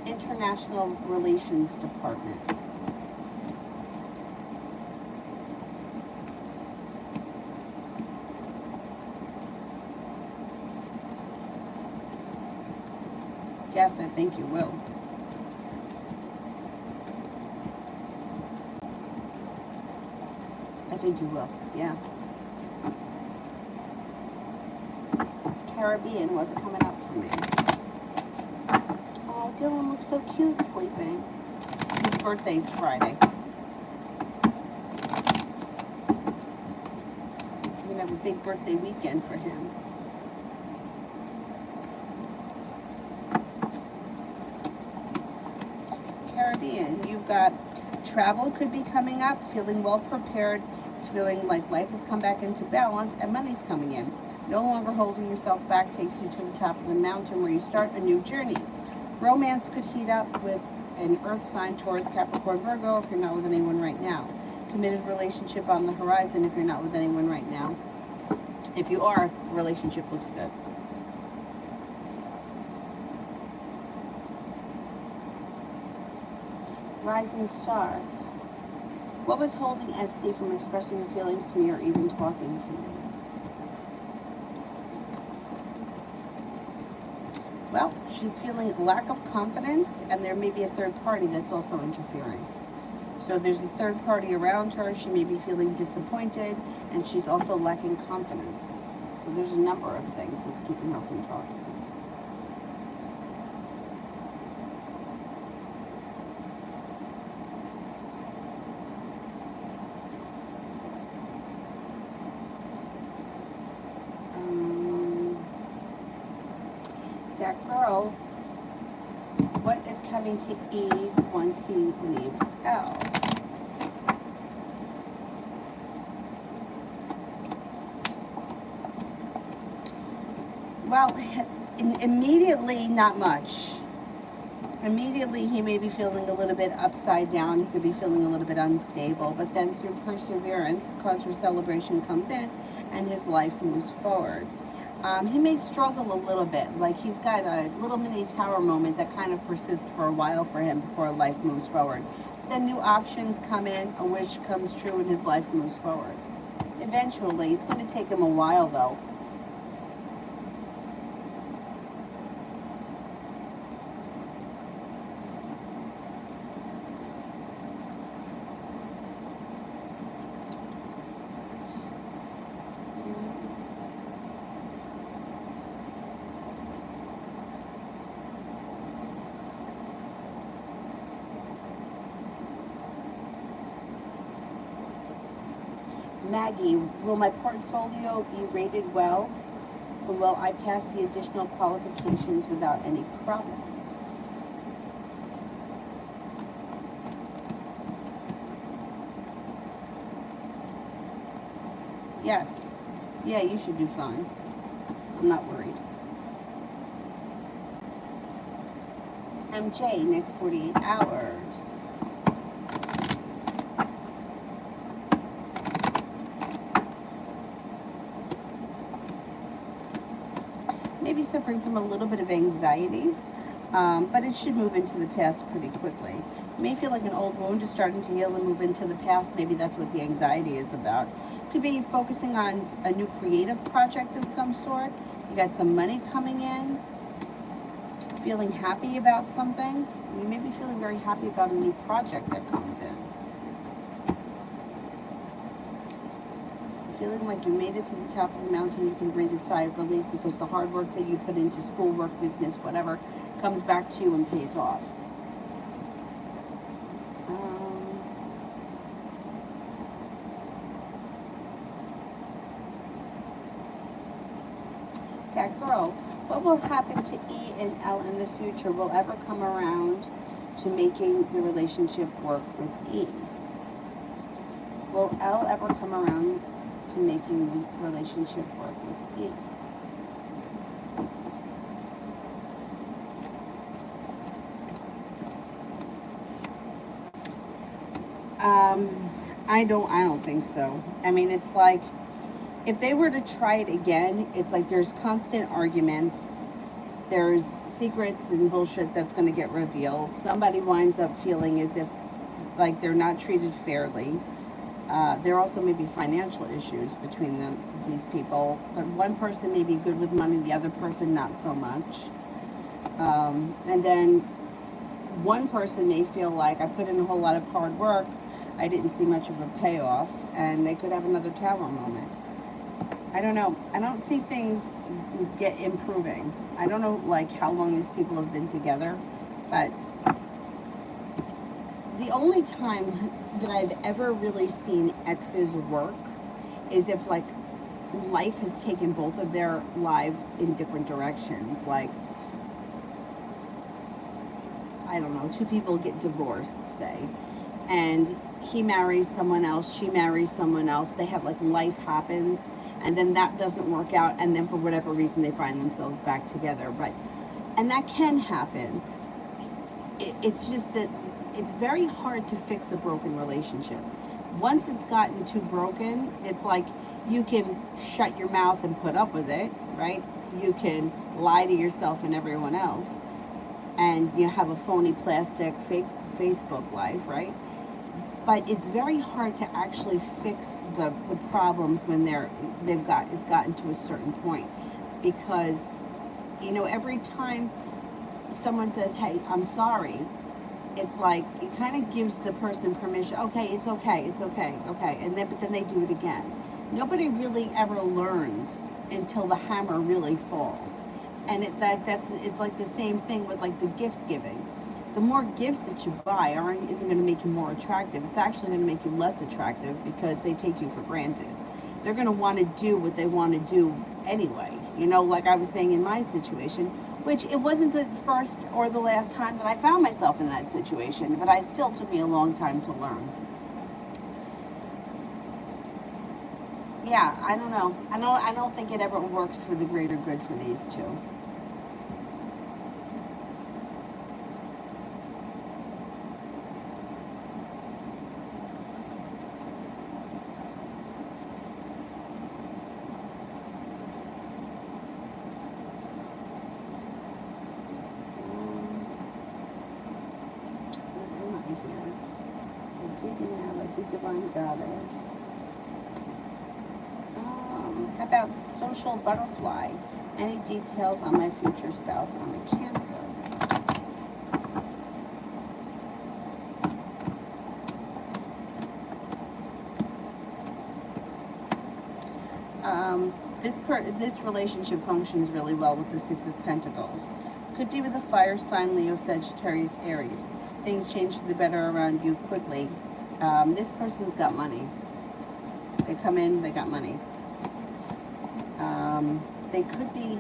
International Relations Department? Yes, I think you will. I think you will, yeah. Caribbean, what's coming up for me? Oh, Dylan looks so cute sleeping. His birthday's Friday. We're gonna have a big birthday weekend for him. Caribbean, you've got travel could be coming up, feeling well prepared, feeling like life has come back into balance, and money's coming in. No longer holding yourself back takes you to the top of the mountain where you start a new journey. Romance could heat up with an earth sign, Taurus, Capricorn, Virgo, if you're not with anyone right now. Committed relationship on the horizon if you're not with anyone right now. If you are, relationship looks good. Rising star. What was holding Esty from expressing her feelings to me or even talking to me? Well, she's feeling a lack of confidence, and there may be a third party that's also interfering. So there's a third party around her. She may be feeling disappointed, and she's also lacking confidence. So there's a number of things that's keeping her from talking. That girl, what is coming to E once he leaves L? Well, immediately, not much. Immediately, he may be feeling a little bit upside down. He could be feeling a little bit unstable. But then through perseverance, cause for celebration comes in, and his life moves forward. He may struggle a little bit, like he's got a little mini tower moment that kind of persists for a while for him before life moves forward. Then new options come in, a wish comes true, and his life moves forward. Eventually, it's going to take him a while though. Maggie, will my portfolio be rated well? Or will I pass the additional qualifications without any problems? Yes. Yeah, you should do fine. I'm not worried. MJ, next 48 hours. Maybe suffering from a little bit of anxiety, but it should move into the past pretty quickly. You may feel like an old wound is starting to heal and move into the past. Maybe that's what the anxiety is about. Could be focusing on a new creative project of some sort. You got some money coming in. Feeling happy about something. You may be feeling very happy about a new project that comes in. Feeling like you made it to the top of the mountain, you can breathe a sigh of relief because the hard work that you put into school, work, business, whatever, comes back to you and pays off. That girl, what will happen to E and L in the future? Will ever come around to making the relationship work with E? Will L ever come around to making the relationship work with E? I don't think so. I mean, it's like, if they were to try it again, it's like there's constant arguments, there's secrets and bullshit that's going to get revealed. Somebody winds up feeling as if like they're not treated fairly. There also may be financial issues between these people. But one person may be good with money, the other person not so much. And then one person may feel like I put in a whole lot of hard work, I didn't see much of a payoff, and they could have another tower moment. I don't know. I don't see things get improving. I don't know like how long these people have been together, but the only time that I've ever really seen exes work is if like life has taken both of their lives in different directions. Like, I don't know, two people get divorced, say, and he marries someone else, she marries someone else, they have like life happens, and then that doesn't work out, and then for whatever reason they find themselves back together. But and that can happen. It's just that it's very hard to fix a broken relationship. Once it's gotten too broken, it's like you can shut your mouth and put up with it, right? You can lie to yourself and everyone else, and you have a phony plastic fake Facebook life, right? But it's very hard to actually fix the problems when it's gotten to a certain point, because every time someone says, "Hey, I'm sorry," it's like it kind of gives the person permission. Okay, it's okay, okay, and but then they do it again. Nobody really ever learns until the hammer really falls, and it's like the same thing with like the gift giving. The more gifts that you buy isn't going to make you more attractive. It's actually going to make you less attractive because they take you for granted. They're going to want to do what they want to do anyway. Like I was saying in my situation, which it wasn't the first or the last time that I found myself in that situation, but it still took me a long time to learn. Yeah, I don't know. I don't think it ever works for the greater good for these two. I did Divine Goddess. How about Social Butterfly? Any details on my future spouse? I'm a Cancer. This relationship functions really well with the Six of Pentacles. Could be with a fire sign, Leo, Sagittarius, Aries. Things change for the better around you quickly. This person's got money. They come in, they got money. They could be,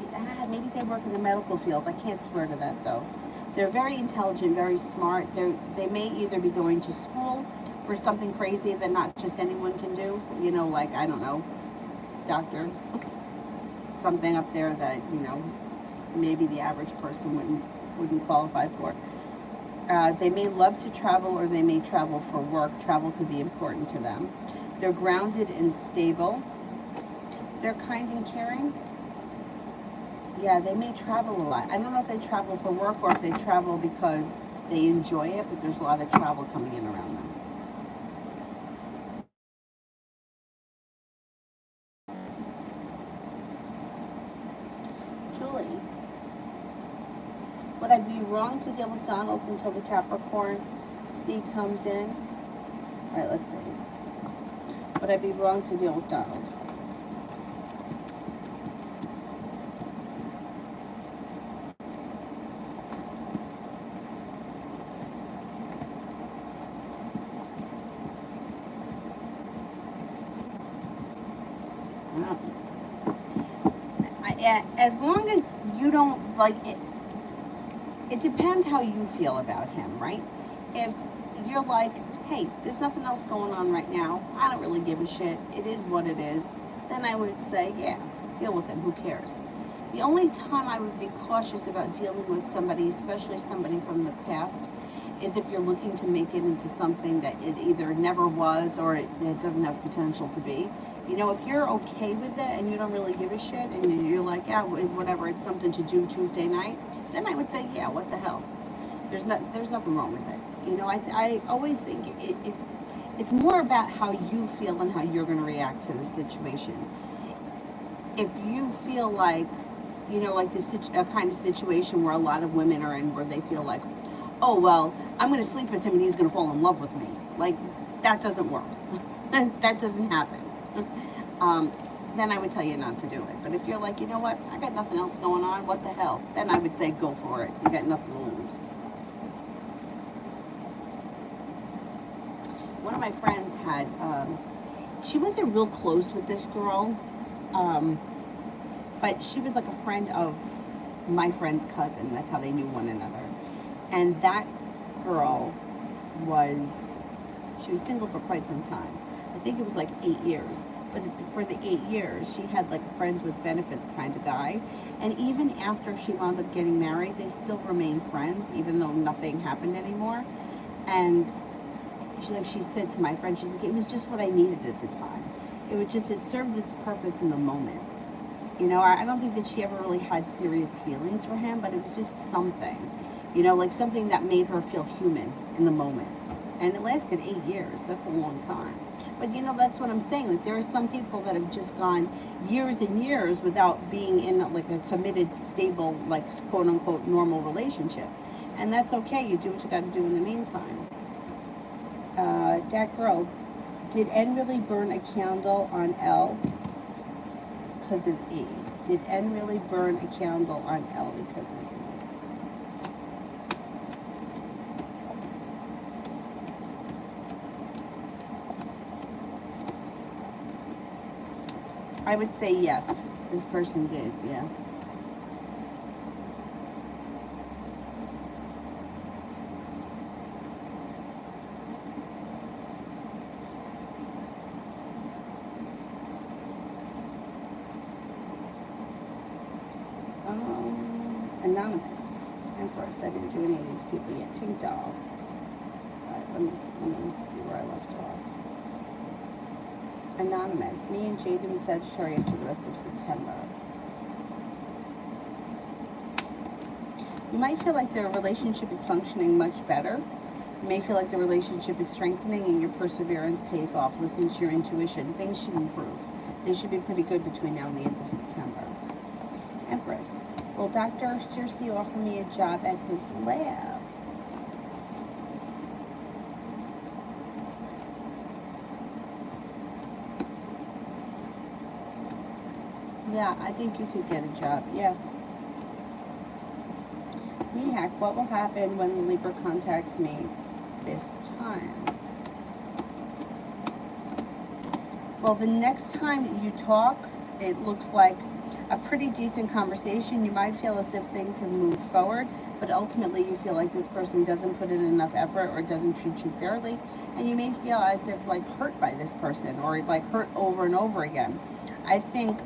maybe they work in the medical field. I can't swear to that though. They're very intelligent, very smart. They may either be going to school for something crazy that not just anyone can do. Like, I don't know, doctor. Something up there that, maybe the average person wouldn't qualify for. They may love to travel, or they may travel for work. Travel could be important to them. They're grounded and stable. They're kind and caring. Yeah, they may travel a lot. I don't know if they travel for work or if they travel because they enjoy it, but there's a lot of travel coming in around them. Julie. Would I be wrong to deal with Donald until the Capricorn C comes in? All right, let's see. Would I be wrong to deal with Donald? As long as you don't, like, it depends how you feel about him, right? If you're like, hey, there's nothing else going on right now, I don't really give a shit, it is what it is, then I would say, yeah, deal with him, who cares? The only time I would be cautious about dealing with somebody, especially somebody from the past, is if you're looking to make it into something that it either never was or it doesn't have potential to be. You know, if you're okay with it and you don't really give a shit and you're like, yeah, whatever, it's something to do Tuesday night, then I would say, yeah, what the hell? There's nothing wrong with it. You know, I always think it's more about how you feel and how you're going to react to the situation. If you feel like, you know, like this a kind of situation where a lot of women are in, where they feel like, oh, well, I'm going to sleep with him and he's going to fall in love with me. Like, that doesn't work. That doesn't happen. Then I would tell you not to do it. But if you're like, you know what, I got nothing else going on, what the hell? Then I would say go for it. You got nothing to lose. One of my friends had, she wasn't real close with this girl, but she was like a friend of my friend's cousin. That's how they knew one another. And that girl she was single for quite some time. I think it was like 8 years. But for the 8 years, she had like a friends with benefits kind of guy. And even after she wound up getting married, they still remained friends, even though nothing happened anymore. And she said to my friend, she's like, it was just what I needed at the time. It served its purpose in the moment. You know, I don't think that she ever really had serious feelings for him, but it was just something. You know, like something that made her feel human in the moment. And it lasted 8 years. That's a long time. But, you know, that's what I'm saying. Like, there are some people that have just gone years and years without being in, like, a committed, stable, like, quote-unquote, normal relationship. And that's okay. You do what you got to do in the meantime. That girl, did N really burn a candle on L because of E? Did N really burn a candle on L because of E? I would say yes, this person did, yeah. Anonymous. Empress, I didn't do any of these people yet. Pink doll. All right, let me see where I left off. Anonymous, me and Jaden the Sagittarius for the rest of September. You might feel like the relationship is functioning much better. You may feel like the relationship is strengthening and your perseverance pays off. Listen to your intuition. Things should improve. Things should be pretty good between now and the end of September. Empress, will Dr. Circe offer me a job at his lab? Yeah, I think you could get a job, yeah. Mihak, what will happen when the Libra contacts me this time? Well, the next time you talk, it looks like a pretty decent conversation. You might feel as if things have moved forward, but ultimately you feel like this person doesn't put in enough effort or doesn't treat you fairly, and you may feel as if like hurt by this person or like hurt over and over again. I think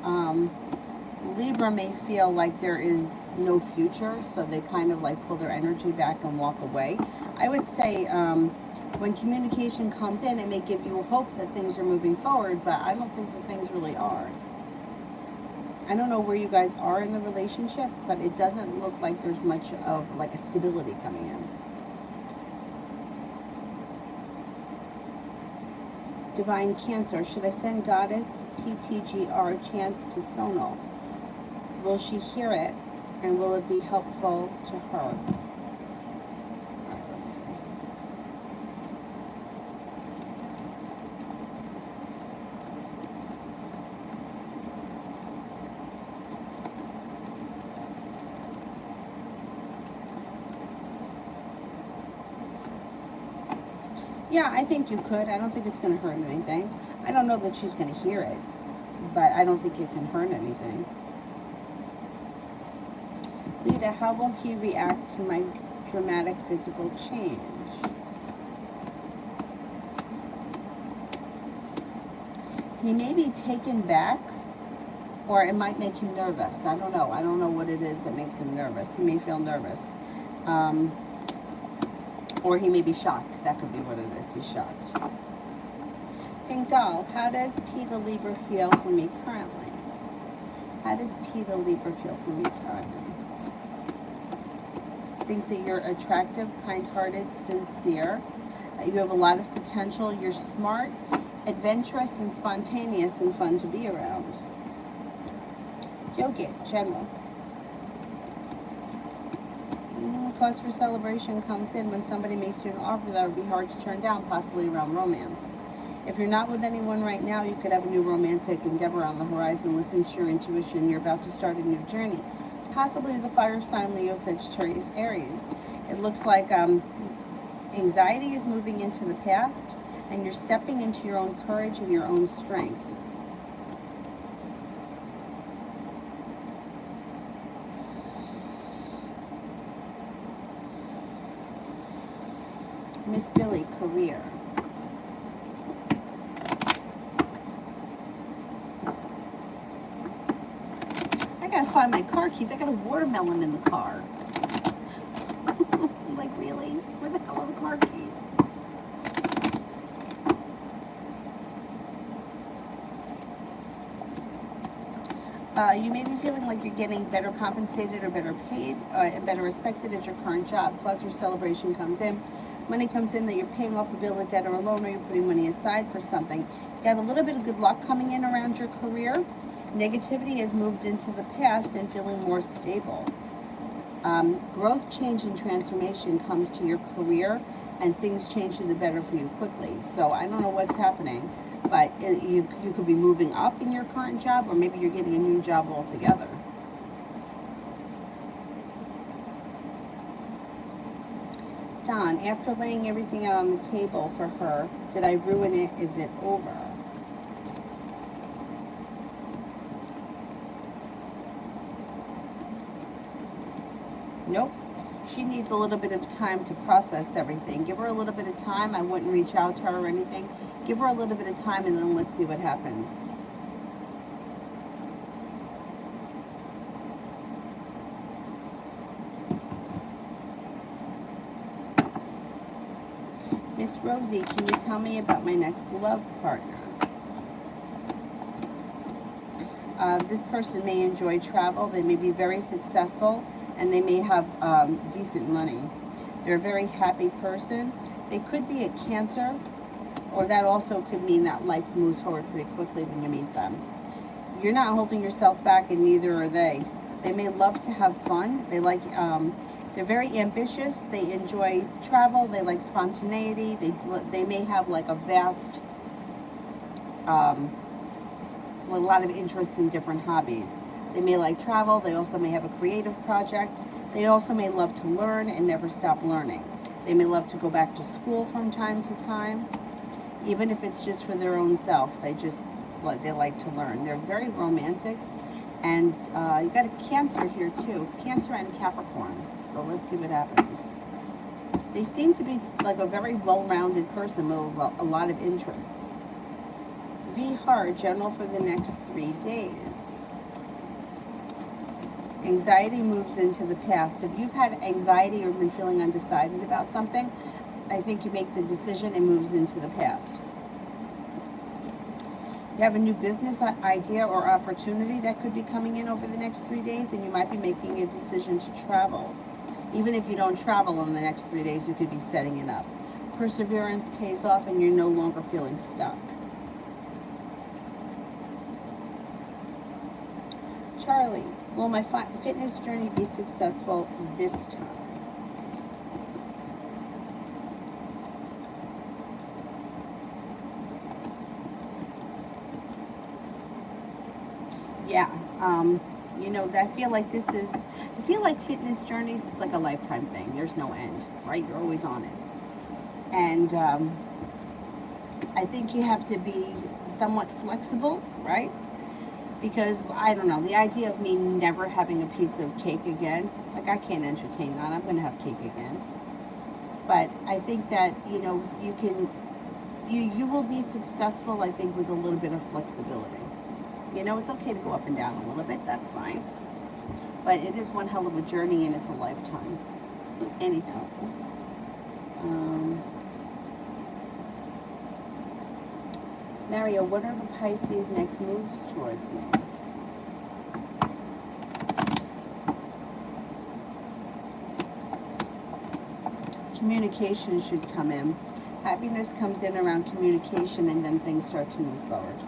Libra may feel like there is no future, so they kind of like pull their energy back and walk away. I would say when communication comes in, it may give you hope that things are moving forward, but I don't think that things really are. I don't know where you guys are in the relationship, but it doesn't look like there's much of like a stability coming in. Divine Cancer, should I send Goddess PTGR chance to Sonal? Will she hear it? And will it be helpful to her? All right, let's see. Yeah, I think you could. I don't think it's going to hurt anything. I don't know that she's going to hear it, but I don't think it can hurt anything. Lita, how will he react to my dramatic physical change? He may be taken back, or it might make him nervous. I don't know. I don't know what it is that makes him nervous. He may feel nervous. Or he may be shocked. That could be what it is. He's shocked. Pink Doll, how does P the Libra feel for me currently? How does P the Libra feel for me currently? Thinks that you're attractive, kind-hearted, sincere. You have a lot of potential. You're smart, adventurous, and spontaneous and fun to be around. Yogic, general. Cause for celebration comes in when somebody makes you an offer that would be hard to turn down, possibly around romance. If you're not with anyone right now, you could have a new romantic endeavor on the horizon. Listen to your intuition. You're about to start a new journey, possibly with a fire sign, Leo, Sagittarius, Aries. It looks like anxiety is moving into the past, and you're stepping into your own courage and your own strength. Miss Billy, career. I gotta find my car keys. I got a watermelon in the car. Like, really? Where the hell are the car keys? You may be feeling like you're getting better compensated or better paid and better respected at your current job. Plus, your celebration comes in. Money comes in that you're paying off a bill, a debt, or a loan, or you're putting money aside for something. You got a little bit of good luck coming in around your career. Negativity has moved into the past and feeling more stable. Growth, change, and transformation comes to your career, and things change for the better for you quickly. So I don't know what's happening, but you could be moving up in your current job, or maybe you're getting a new job altogether. Don, after laying everything out on the table for her, did I ruin it? Is it over? Nope. She needs a little bit of time to process everything. Give her a little bit of time. I wouldn't reach out to her or anything. Give her a little bit of time, and then let's see what happens. Miss Rosie, can you tell me about my next love partner? This person may enjoy travel. They may be very successful, and they may have decent money. They're a very happy person. They could be a Cancer, or that also could mean that life moves forward pretty quickly when you meet them. You're not holding yourself back, and neither are they. They may love to have fun. They like, they're very ambitious. They enjoy travel. They like spontaneity. They may have like a vast, a lot of interests in different hobbies. They may like travel. They also may have a creative project. They also may love to learn and never stop learning. They may love to go back to school from time to time, even if it's just for their own self. They like to learn. They're very romantic. And you got a Cancer here too. Cancer and Capricorn. So let's see what happens. They seem to be like a very well-rounded person with a lot of interests. V Hard, general for the next 3 days. Anxiety moves into the past. If you've had anxiety or been feeling undecided about something, I think you make the decision and moves into the past. You have a new business idea or opportunity that could be coming in over the next 3 days, and you might be making a decision to travel. Even if you don't travel in the next 3 days, you could be setting it up. Perseverance pays off, and you're no longer feeling stuck. Charlie, will my fitness journey be successful this time? Yeah, you know, I feel like fitness journeys, it's like a lifetime thing. There's no end, right? You're always on it. And I think you have to be somewhat flexible, right? Because I don't know, the idea of me never having a piece of cake again, like I can't entertain that. I'm going to have cake again. But I think that, you know, you will be successful, I think, with a little bit of flexibility. You know, it's okay to go up and down a little bit, that's fine. But it is one hell of a journey and it's a lifetime. Anyhow. Mario, what are the Pisces' next moves towards me? Communication should come in. Happiness comes in around communication and then things start to move forward.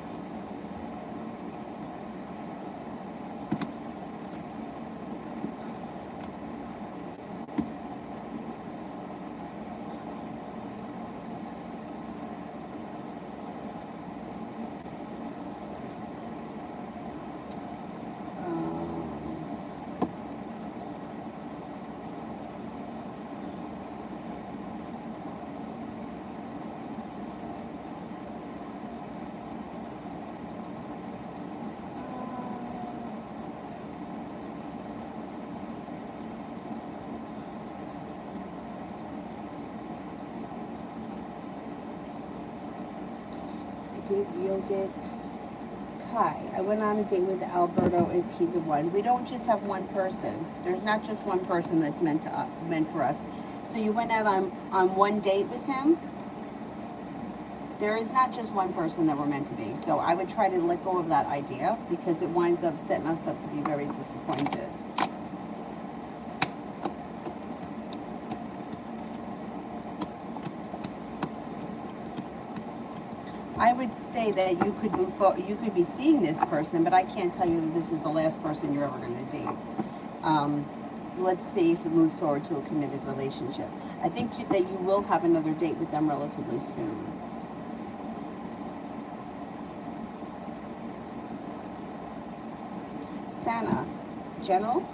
You'll get Kai. I went on a date with Alberto. Is he the one? We don't just have one person. There's not just one person that's meant for us. So you went out on one date with him. There is not just one person that we're meant to be. So I would try to let go of that idea because it winds up setting us up to be very disappointed. I would say that you could move forward. You could be seeing this person, but I can't tell you that this is the last person you're ever going to date. Let's see if it moves forward to a committed relationship. I think that you will have another date with them relatively soon. Santa, General.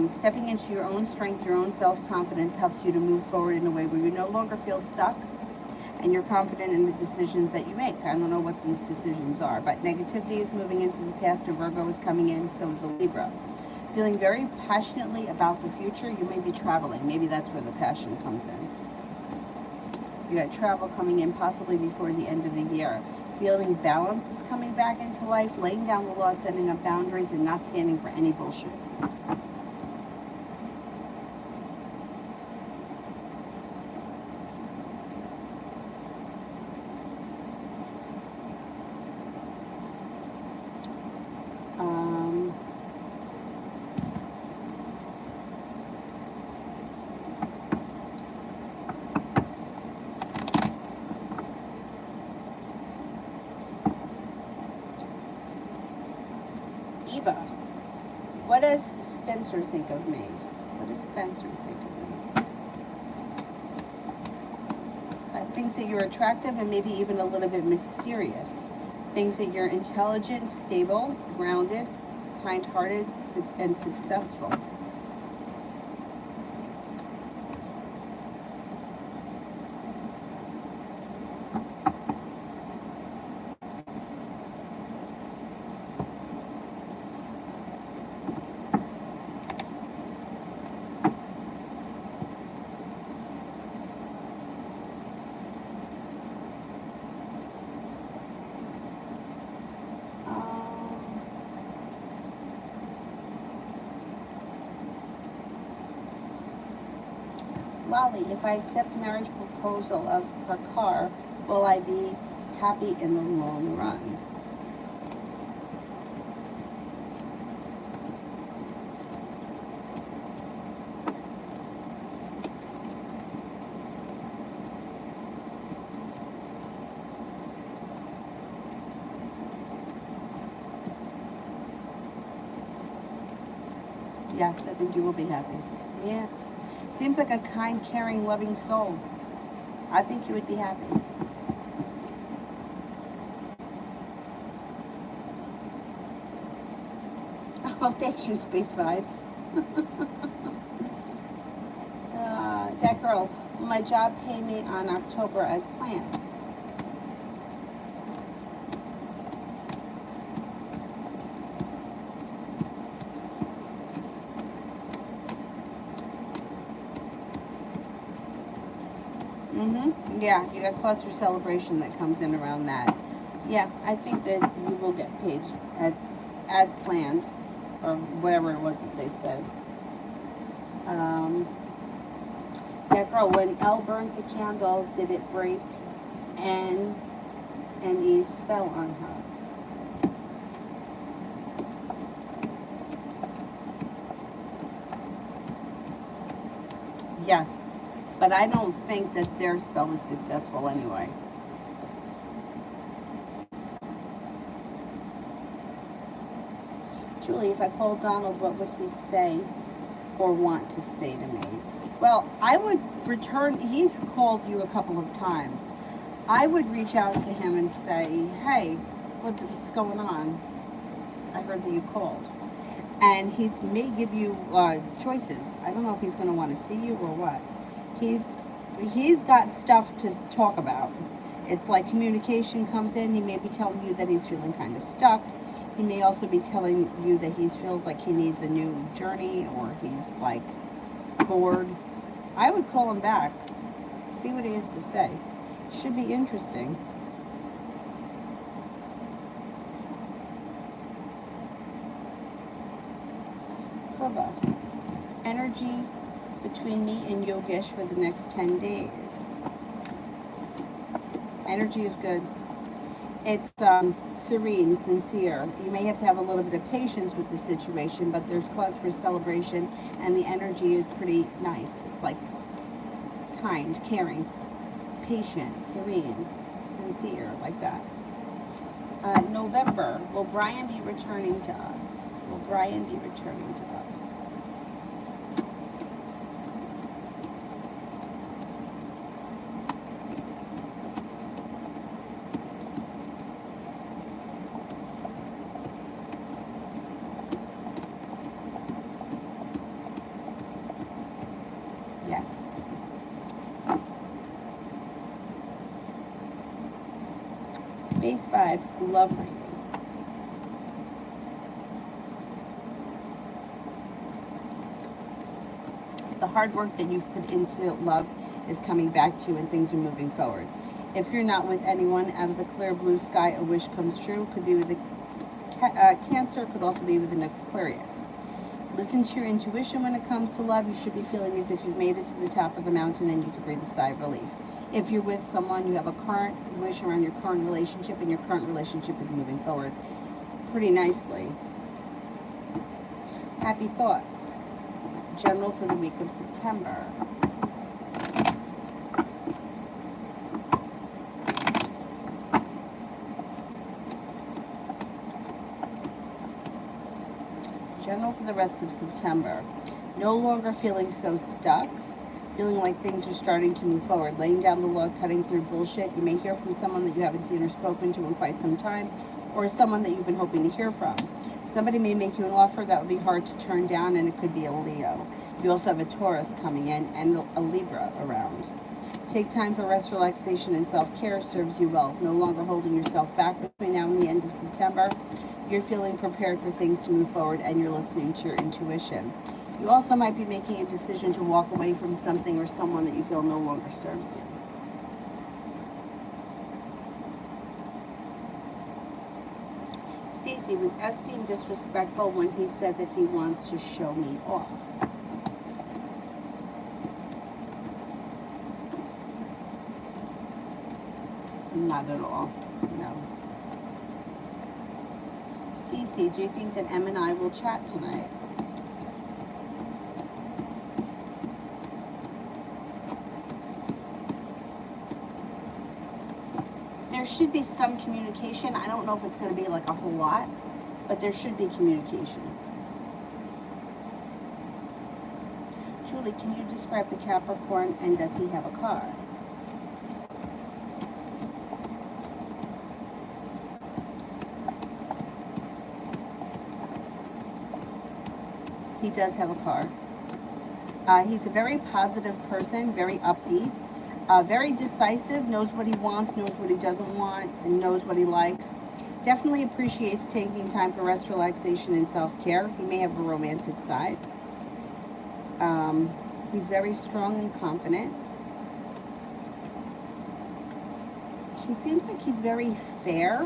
Stepping into your own strength, your own self-confidence helps you to move forward in a way where you no longer feel stuck and you're confident in the decisions that you make. I don't know what these decisions are, but negativity is moving into the past. A Virgo is coming in, so is a Libra. Feeling very passionately about the future. You may be traveling. Maybe that's where the passion comes in. You got travel coming in possibly before the end of the year. Feeling balance is coming back into life, laying down the law, setting up boundaries, and not standing for any bullshit. Eva, what does Spencer think of me? What does Spencer think of me? Thinks that you're attractive and maybe even a little bit mysterious. Thinks that you're intelligent, stable, grounded, kind-hearted, and successful. Lolly, if I accept marriage proposal of Prakar, will I be happy in the long run? Yes, I think you will be happy. Yeah. Seems like a kind, caring, loving soul. I think you would be happy. Oh, thank you, Space Vibes. That girl, will my job pay me on October as planned? Yeah, you got cause for celebration that comes in around that. Yeah, I think that you will get paid as planned, or whatever it was that they said. Um, yeah, girl, when Elle burns the candles, did it break N and E's spell on her? Yes, but I don't think that their spell was successful anyway. Julie, if I called Donald, what would he say or want to say to me? Well, I would return, he's called you a couple of times. I would reach out to him and say, hey, what's going on? I heard that you called. And he may give you choices. I don't know if he's going to want to see you or what. He's got stuff to talk about. It's like communication comes in. He may be telling you that he's feeling kind of stuck. He may also be telling you that he feels like he needs a new journey, or he's like bored. I would call him back, see what he has to say. Should be interesting. Prabha, energy between me and Yogesh for the next 10 days. Energy is good. It's serene, sincere. You may have to have a little bit of patience with the situation, but there's cause for celebration, and the energy is pretty nice. It's like kind, caring, patient, serene, sincere, like that. November, will Brian be returning to us? Will Brian be returning to us? Yes. Space Vibes, love reading. The hard work that you've put into love is coming back to you, and things are moving forward. If you're not with anyone, out of the clear blue sky, a wish comes true. Could be with a Cancer, could also be with an Aquarius. Listen to your intuition when it comes to love. You should be feeling as if you've made it to the top of the mountain and you can breathe a sigh of relief. If you're with someone, you have a current wish around your current relationship, and your current relationship is moving forward pretty nicely. Happy thoughts. General for the week of September. General for the rest of September. No longer feeling so stuck. Feeling like things are starting to move forward. Laying down the law, cutting through bullshit. You may hear from someone that you haven't seen or spoken to in quite some time, or someone that you've been hoping to hear from. Somebody may make you an offer that would be hard to turn down, and it could be a Leo. You also have a Taurus coming in and a Libra around. Take time for rest, relaxation, and self-care serves you well. No longer holding yourself back between now and the end of September. You're feeling prepared for things to move forward, and you're listening to your intuition. You also might be making a decision to walk away from something or someone that you feel no longer serves you. Stacy, was S being disrespectful when he said that he wants to show me off? Not at all. No. Cece, do you think that Em and I will chat tonight? There should be some communication. I don't know if it's going to be like a whole lot, but there should be communication. Julie, can you describe the Capricorn, and does he have a car? He does have a car. He's a very positive person, very upbeat, very decisive, knows what he wants, knows what he doesn't want, and knows what he likes. Definitely appreciates taking time for rest, relaxation, and self-care. He may have a romantic side. He's very strong and confident. He seems like he's very fair.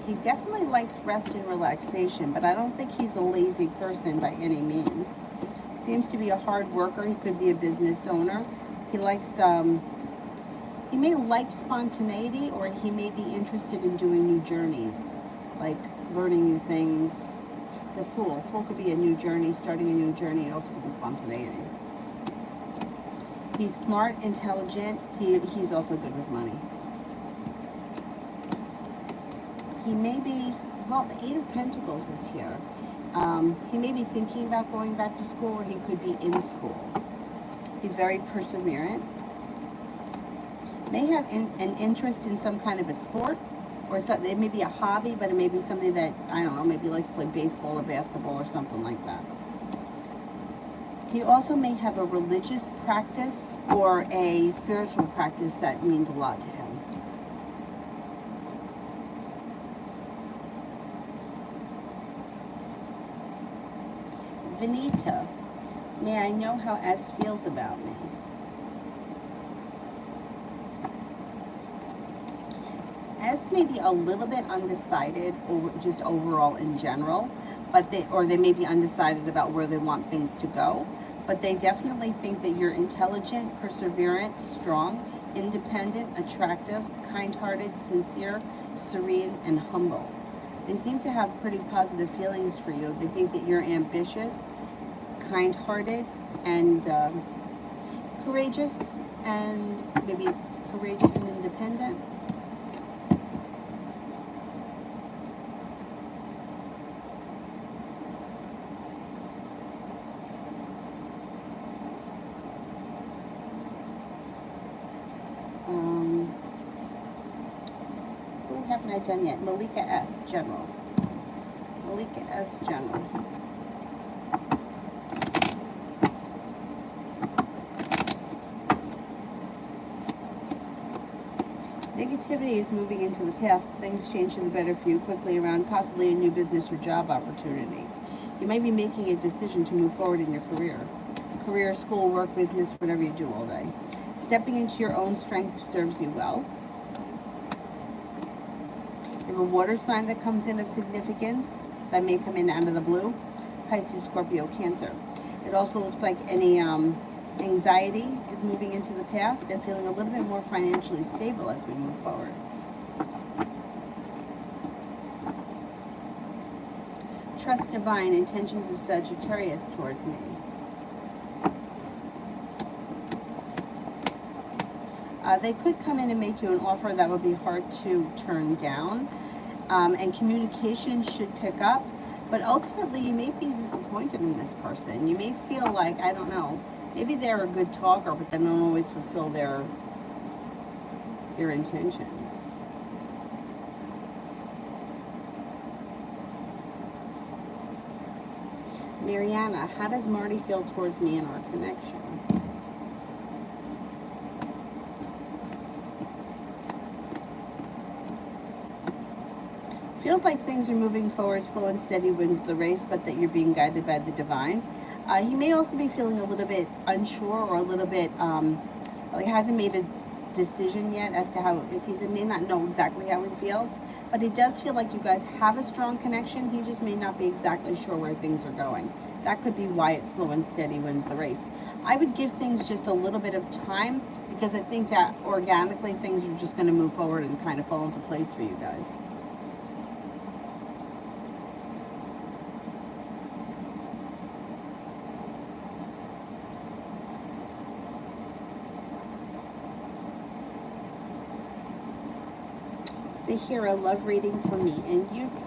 He definitely likes rest and relaxation, but I don't think he's a lazy person by any means. Seems to be a hard worker. He could be a business owner. He likes, he may like spontaneity, or he may be interested in doing new journeys, like learning new things. The Fool. Fool could be a new journey, starting a new journey. It also could be spontaneity. He's smart, intelligent. He's also good with money. He may be, well, the Eight of Pentacles is here. He may be thinking about going back to school, or he could be in school. He's very perseverant. May have an interest in some kind of a sport, or something. It may be a hobby, but it may be something that, I don't know, maybe likes to play baseball or basketball or something like that. He also may have a religious practice or a spiritual practice that means a lot to him. Vanita, may I know how S feels about me? S may be a little bit undecided, just overall in general, but they may be undecided about where they want things to go, but they definitely think that you're intelligent, perseverant, strong, independent, attractive, kind-hearted, sincere, serene, and humble. They seem to have pretty positive feelings for you. They think that you're ambitious, kind-hearted, and courageous, and maybe courageous and independent. Who haven't I done yet? Malika S. General. Malika S. General. Negativity is moving into the past. Things change for the better for you quickly around possibly a new business or job opportunity. You might be making a decision to move forward in your career. Career, school, work, business, whatever you do all day. Stepping into your own strength serves you well. You have a water sign that comes in of significance that may come in out of the blue. Pisces, Scorpio, Cancer. It also looks like any anxiety is moving into the past and feeling a little bit more financially stable as we move forward. Trust divine intentions of Sagittarius towards me. They could come in and make you an offer that would be hard to turn down, and communication should pick up, but ultimately you may be disappointed in this person. You may feel like, I don't know, maybe they're a good talker, but they don't always fulfill their intentions. Mariana, how does Marty feel towards me in our connection? Feels like things are moving forward, slow and steady wins the race, but that you're being guided by the divine. He may also be feeling a little bit unsure, or a little bit, like hasn't made a decision yet as to how, he may not know exactly how he feels, but it does feel like you guys have a strong connection. He just may not be exactly sure where things are going. That could be why it's slow and steady wins the race. I would give things just a little bit of time, because I think that organically things are just going to move forward and kind of fall into place for you guys. Zahira, love reading for me and Yusuf.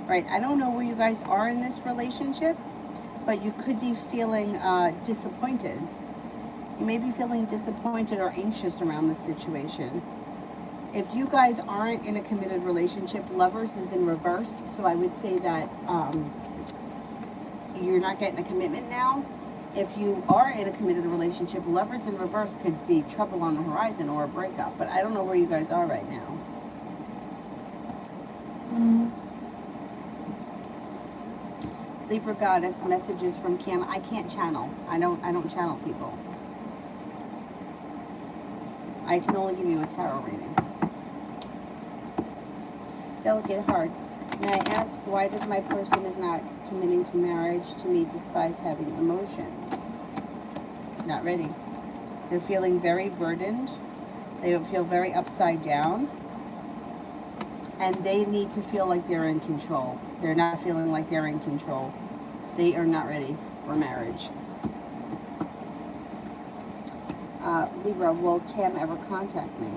right? I don't know where you guys are in this relationship, but you could be feeling disappointed. You may be feeling disappointed or anxious around this situation. If you guys aren't in a committed relationship, Lovers is in reverse, so I would say that you're not getting a commitment now. If you are in a committed relationship, Lovers in reverse could be trouble on the horizon or a breakup, but I don't know where you guys are right now. Libra Goddess, messages from Cam. I can't channel. I don't channel people. I can only give you a tarot reading. Delicate Hearts. May I ask, why does my person is not committing to marriage to me, despise having emotions? Not ready. They're feeling very burdened. They feel very upside down. And they need to feel like they're in control. They're not feeling like they're in control. They are not ready for marriage. Libra, will Cam ever contact me?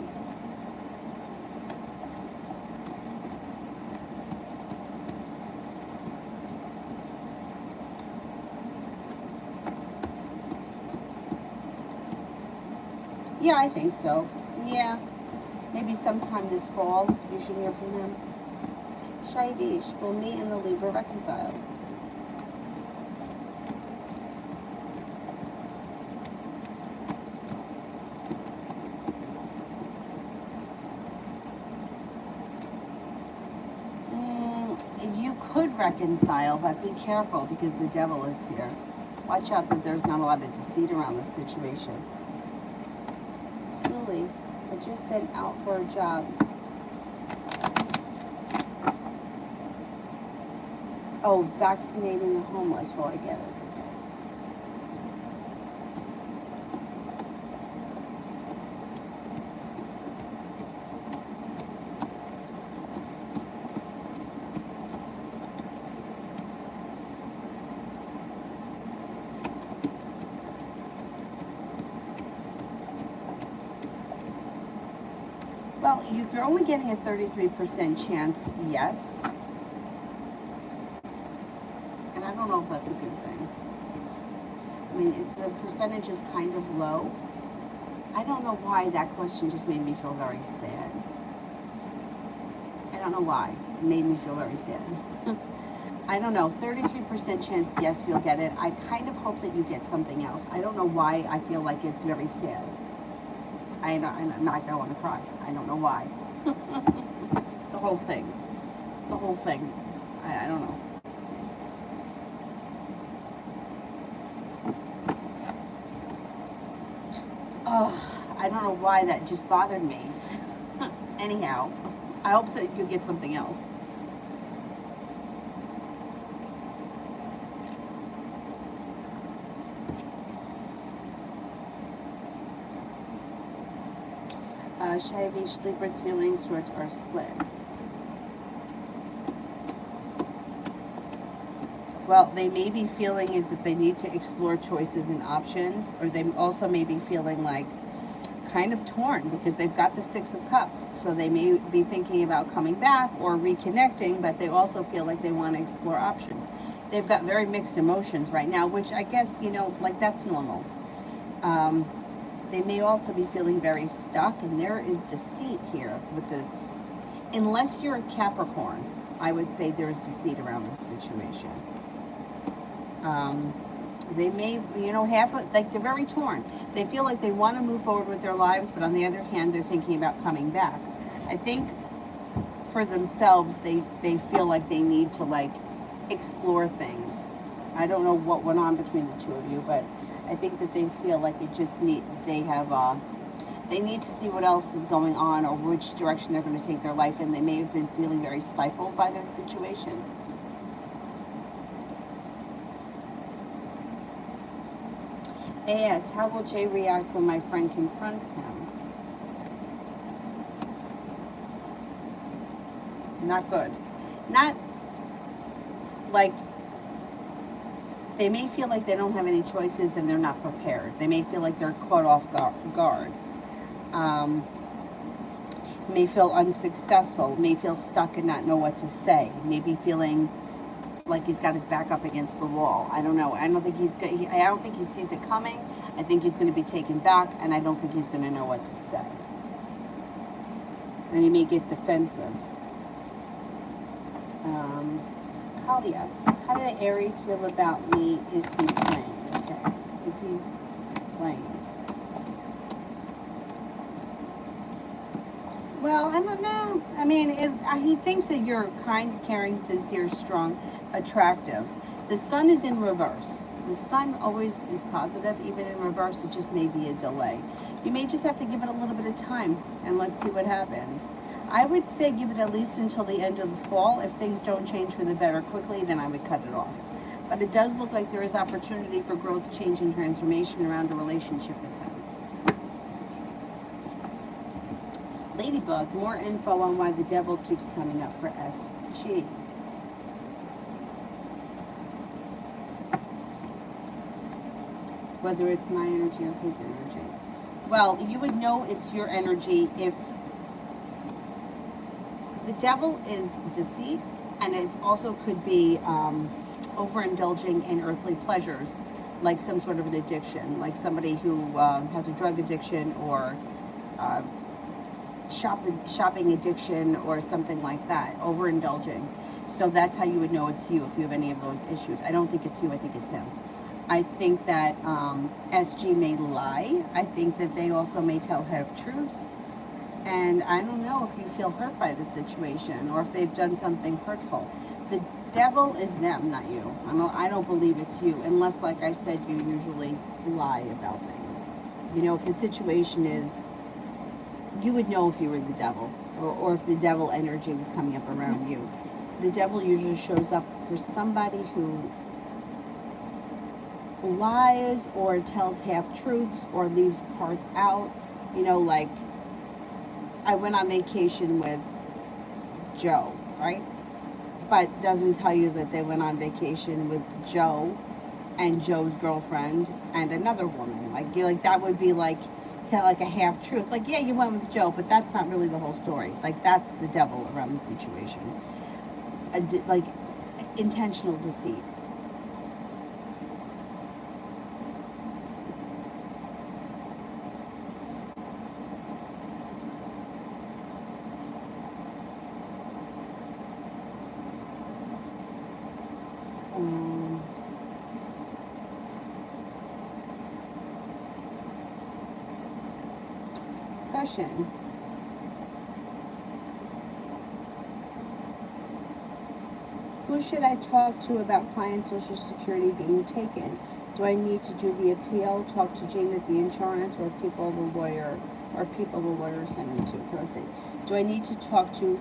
Yeah, I think so. Yeah. Maybe sometime this fall you should hear from him. Shaivish, will me and the Libra reconcile? You could reconcile, but be careful because the devil is here. Watch out that there's not a lot of deceit around this situation. Julie, I just sent out for a job. Oh, vaccinating the homeless. Well, I get it. Well, you're only getting a 33% chance, yes. And I don't know if that's a good thing. I mean, the percentage is kind of low. I don't know why that question just made me feel very sad. I don't know why. It made me feel very sad. I don't know. 33% chance, yes, you'll get it. I kind of hope that you get something else. I don't know why I feel like it's very sad. I'm not going to want to cry. I don't know why. The whole thing. The whole thing. I don't know. Oh, I don't know why that just bothered me. Anyhow, I hope so you get something else. Shaivish, Libra's feelings towards are split. Well, they may be feeling as if they need to explore choices and options, or they also may be feeling like kind of torn because they've got the Six of Cups. So they may be thinking about coming back or reconnecting, but they also feel like they want to explore options. They've got very mixed emotions right now, which I guess, like that's normal. They may also be feeling very stuck, and there is deceit here with this. Unless you're a Capricorn, I would say there's deceit around this situation. They may, they're very torn. They feel like they want to move forward with their lives, but on the other hand, they're thinking about coming back. I think for themselves, they feel like they need to, explore things. I don't know what went on between the two of you, but I think that they feel like they need to see what else is going on or which direction they're going to take their life in. They may have been feeling very stifled by their situation. AS, how will Jay react when my friend confronts him? Not good. Not like, they may feel like they don't have any choices and they're not prepared. They may feel like they're caught off guard. May feel unsuccessful, may feel stuck and not know what to say, maybe feeling like he's got his back up against the wall. I don't know. I don't think I don't think he sees it coming. I think he's going to be taken back, and I don't think he's going to know what to say. And he may get defensive. Kalia, how do the Aries feel about me? Is he playing? Okay. Is he playing? Well, I don't know. I mean, he thinks that you're kind, caring, sincere, strong, attractive. The sun is in reverse. The sun always is positive, even in reverse. It just may be a delay. You may just have to give it a little bit of time, and let's see what happens. I would say give it at least until the end of the fall. If things don't change for the better quickly, then I would cut it off. But it does look like there is opportunity for growth, change, and transformation around a relationship with him. Ladybug, more info on why the devil keeps coming up for SG. Whether it's my energy or his energy. Well, you would know it's your energy if the devil is deceit, and it also could be overindulging in earthly pleasures, like some sort of an addiction, like somebody who has a drug addiction or shopping addiction or something like that, overindulging. So that's how you would know it's you if you have any of those issues. I don't think it's you, I think it's him. I think that SG may lie. I think that they also may tell half-truths. And I don't know if you feel hurt by the situation or if they've done something hurtful. The devil is them, not you. I don't believe it's you, unless, like I said, you usually lie about things. You know, if the situation is, you would know if you were the devil, or if the devil energy was coming up around you. The devil usually shows up for somebody who lies or tells half-truths or leaves part out. You know, like, I went on vacation with Joe, right? But doesn't tell you that they went on vacation with Joe and Joe's girlfriend and another woman. Like, you're like, that would be like, tell like a half truth. Like, yeah, you went with Joe, but that's not really the whole story. Like, that's the devil around the situation. Like, intentional deceit. Question. Who should I talk to about client Social Security being taken? Do I need to do the appeal, talk to Jane at the insurance, or people the lawyer is sending to? Okay, let's see. Do I need to talk to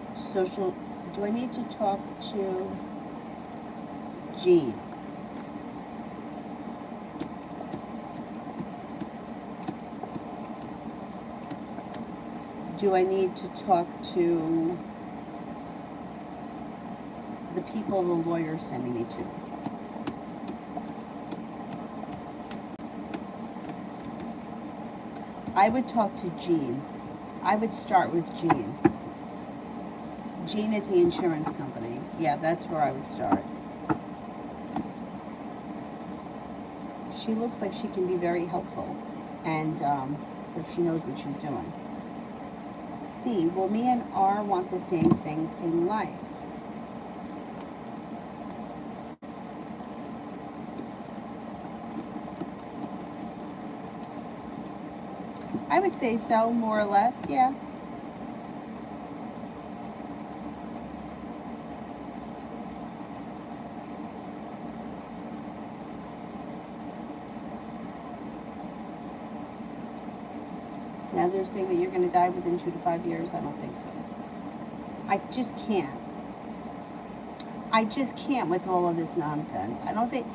Jean? Do I need to talk to the people the lawyer's sending me to? I would talk to Jean. I would start with Jean. Jean at the insurance company. Yeah, that's where I would start. She looks like she can be very helpful, and if she knows what she's doing. C, well, me and R want the same things in life. I would say so, more or less, yeah. Now they're saying that you're going to die within 2 to 5 years. I don't think so. I just can't. I just can't with all of this nonsense. I don't think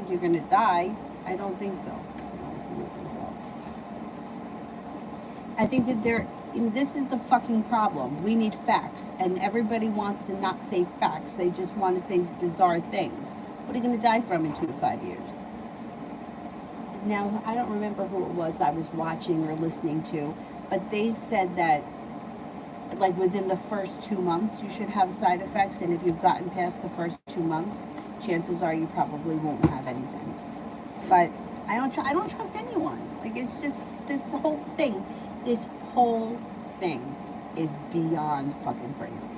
you're going to die. I don't think so. I think that this is the fucking problem. We need facts, and everybody wants to not say facts. They just want to say bizarre things. What are you going to die from in 2 to 5 years? Now, I don't remember who it was that I was watching or listening to, but they said that like within the first 2 months, you should have side effects. And if you've gotten past the first 2 months, chances are you probably won't have anything. But I don't trust anyone. Like, it's just this whole thing. This whole thing is beyond fucking crazy.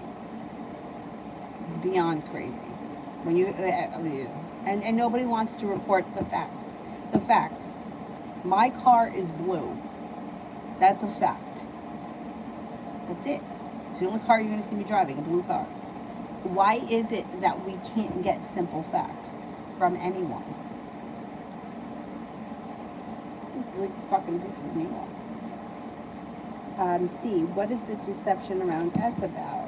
It's beyond crazy. When you and nobody wants to report the facts. The facts. My car is blue. That's a fact. That's it. It's the only car you're going to see me driving, a blue car. Why is it that we can't get simple facts from anyone? It really fucking pisses me off. C, what is the deception around S about?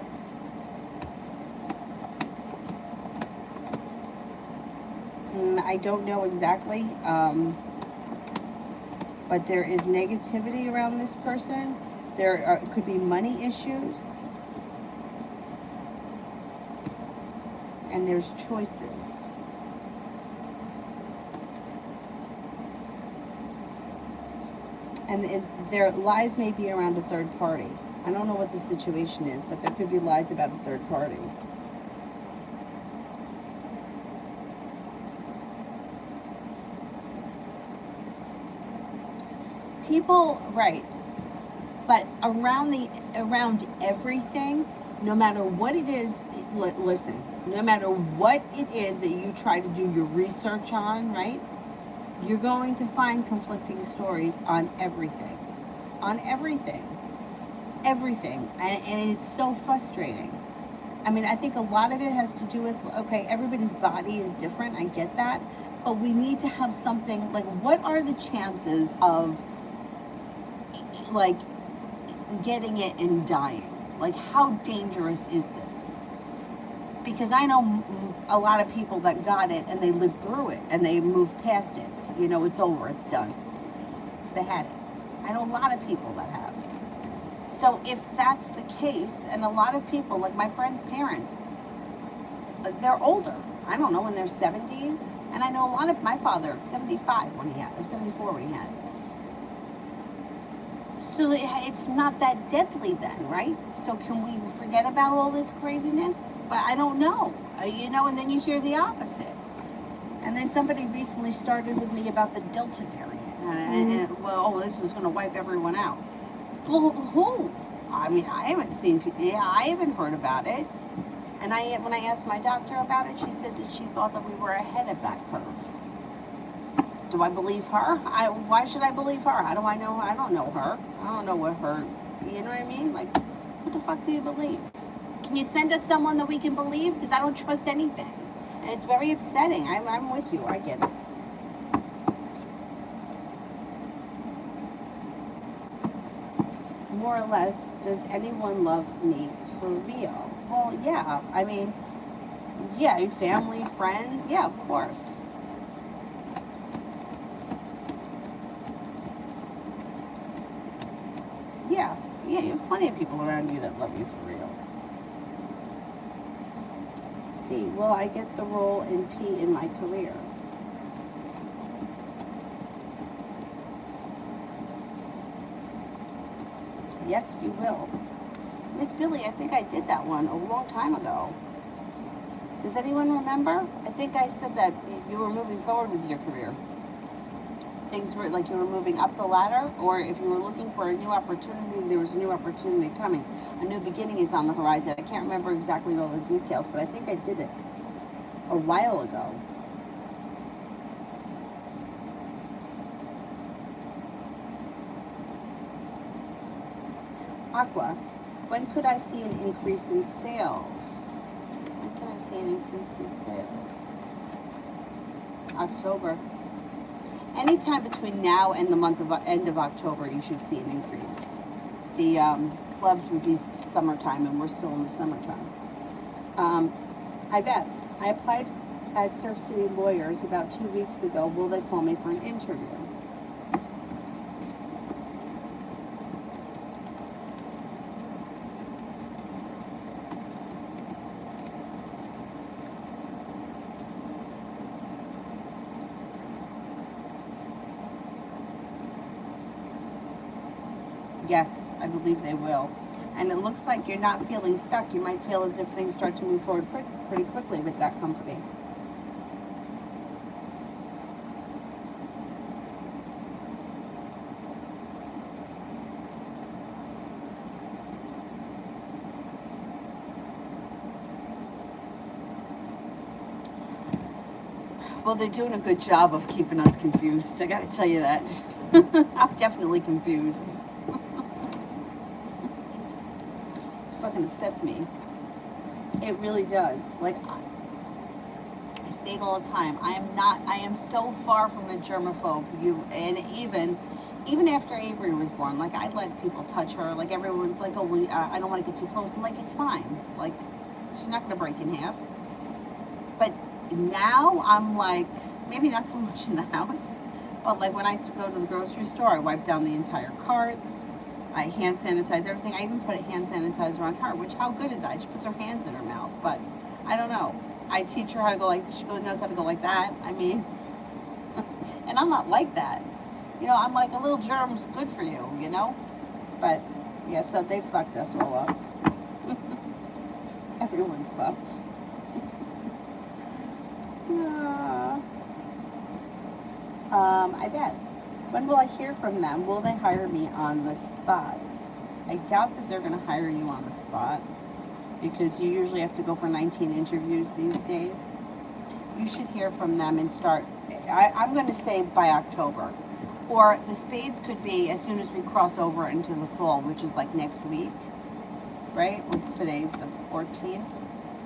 I don't know exactly, but there is negativity around this person. There could be money issues, and there's choices. And their lies may be around a third party. I don't know what the situation is, but there could be lies about a third party. People, right, but around everything, no matter what it is, listen, no matter what it is that you try to do your research on, right, you're going to find conflicting stories on everything. On everything. Everything. And it's so frustrating. I mean, I think a lot of it has to do with, okay, everybody's body is different, I get that, but we need to have something, like, what are the chances of, like, getting it and dying? Like, how dangerous is this? Because I know a lot of people that got it and they lived through it and they moved past it. You know, it's over, it's done. They had it. I know a lot of people that have. So if that's the case, and a lot of people, like my friend's parents, they're older. I don't know, in their 70s. And I know a lot of my father, 75 when he had it, or 74 when he had it. So it's not that deadly then, right? So can we forget about all this craziness? But I don't know, you know, and then you hear the opposite. And then somebody recently started with me about the Delta variant. And well, oh, this is going to wipe everyone out. Well, who? I mean, I haven't seen people, I haven't heard about it. And when I asked my doctor about it, she said that she thought that we were ahead of that curve. Do I believe her? Why should I believe her? How do I know? I don't know her. I don't know what her, you know what I mean? Like, what the fuck do you believe? Can you send us someone that we can believe? Because I don't trust anything. And it's very upsetting. I'm with you. I get it. More or less, does anyone love me for real? Well, yeah. I mean, yeah, family, friends. Yeah, of course. Yeah, you have plenty of people around you that love you for real. C, will I get the role in P in my career? Yes, you will. Miss Billy, I think I did that one a long time ago. Does anyone remember? I think I said that you were moving forward with your career. Things were like you were moving up the ladder, or if you were looking for a new opportunity, there was a new opportunity coming. A new beginning is on the horizon. I can't remember exactly all the details, but I think I did it a while ago. Aqua, when could I see an increase in sales? When can I see an increase in sales? October. Anytime between now and the end of October, you should see an increase. The clubs would be summertime, and we're still in the summertime. Beth, I applied at Surf City Lawyers about 2 weeks ago. Will they call me for an interview? Yes, I believe they will. And it looks like you're not feeling stuck. You might feel as if things start to move forward pretty quickly with that company. Well, they're doing a good job of keeping us confused. I gotta tell you that. I'm definitely confused. It fucking upsets me. It really does. Like, I say it all the time. I am so far from a germaphobe. And even after Avery was born, like, I'd let people touch her. Like, everyone's like, oh, well, I don't want to get too close. I'm like, it's fine. Like, she's not gonna break in half. But now I'm like, maybe not so much in the house, but like when I go to the grocery store, I wipe down the entire cart. I hand sanitize everything. I even put a hand sanitizer on her, which, how good is that? She puts her hands in her mouth, but I don't know. I teach her how to go like this. She knows how to go like that. I mean, and I'm not like that. You know, I'm like, a little germ's good for you, you know? But yeah, so they fucked us all up. Everyone's fucked. I bet. When will I hear from them? Will they hire me on the spot? I doubt that they're going to hire you on the spot, because you usually have to go for 19 interviews these days. You should hear from them and start, I'm going to say by October. Or the spades could be as soon as we cross over into the fall, which is like next week, right? What's today's, the 14th?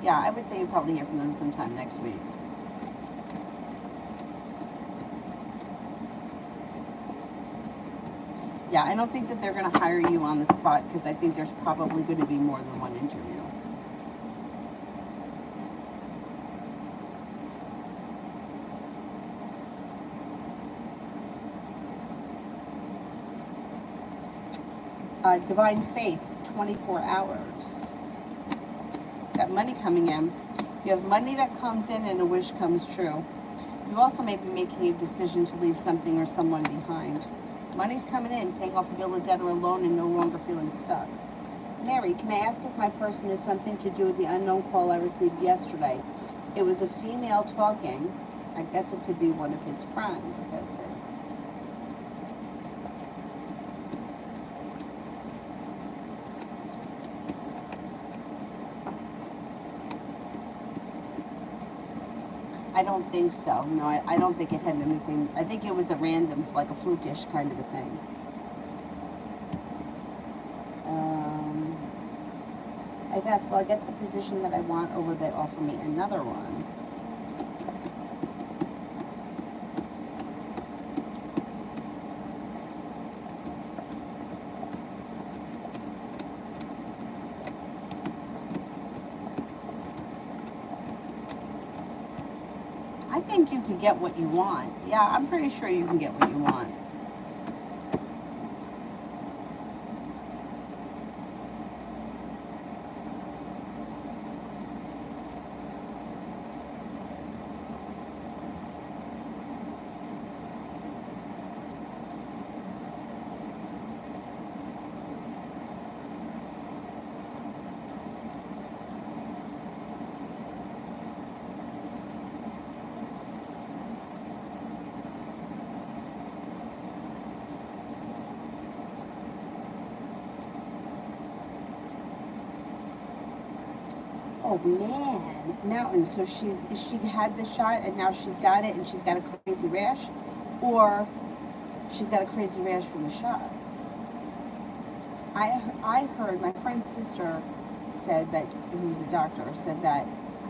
Yeah, I would say you probably hear from them sometime next week. Yeah, I don't think that they're going to hire you on the spot, because I think there's probably going to be more than one interview. Divine Faith, 24 hours. Got money coming in. You have money that comes in and a wish comes true. You also may be making a decision to leave something or someone behind. Money's coming in, paying off a bill of debt or a loan and no longer feeling stuck. Mary, can I ask if my person has something to do with the unknown call I received yesterday? It was a female talking. I guess it could be one of his friends. Okay, let's see. I don't think so. No, I don't think it had anything. I think it was a random, like a flukish kind of a thing. I've asked, will I get the position that I want, or will they offer me another one? I think you can get what you want. Yeah, I'm pretty sure you can get what you want. Oh man, Mountain. So she had the shot and now she's got it and she's got a crazy rash, or she's got a crazy rash from the shot. I heard my friend's sister said that, who's a doctor, said that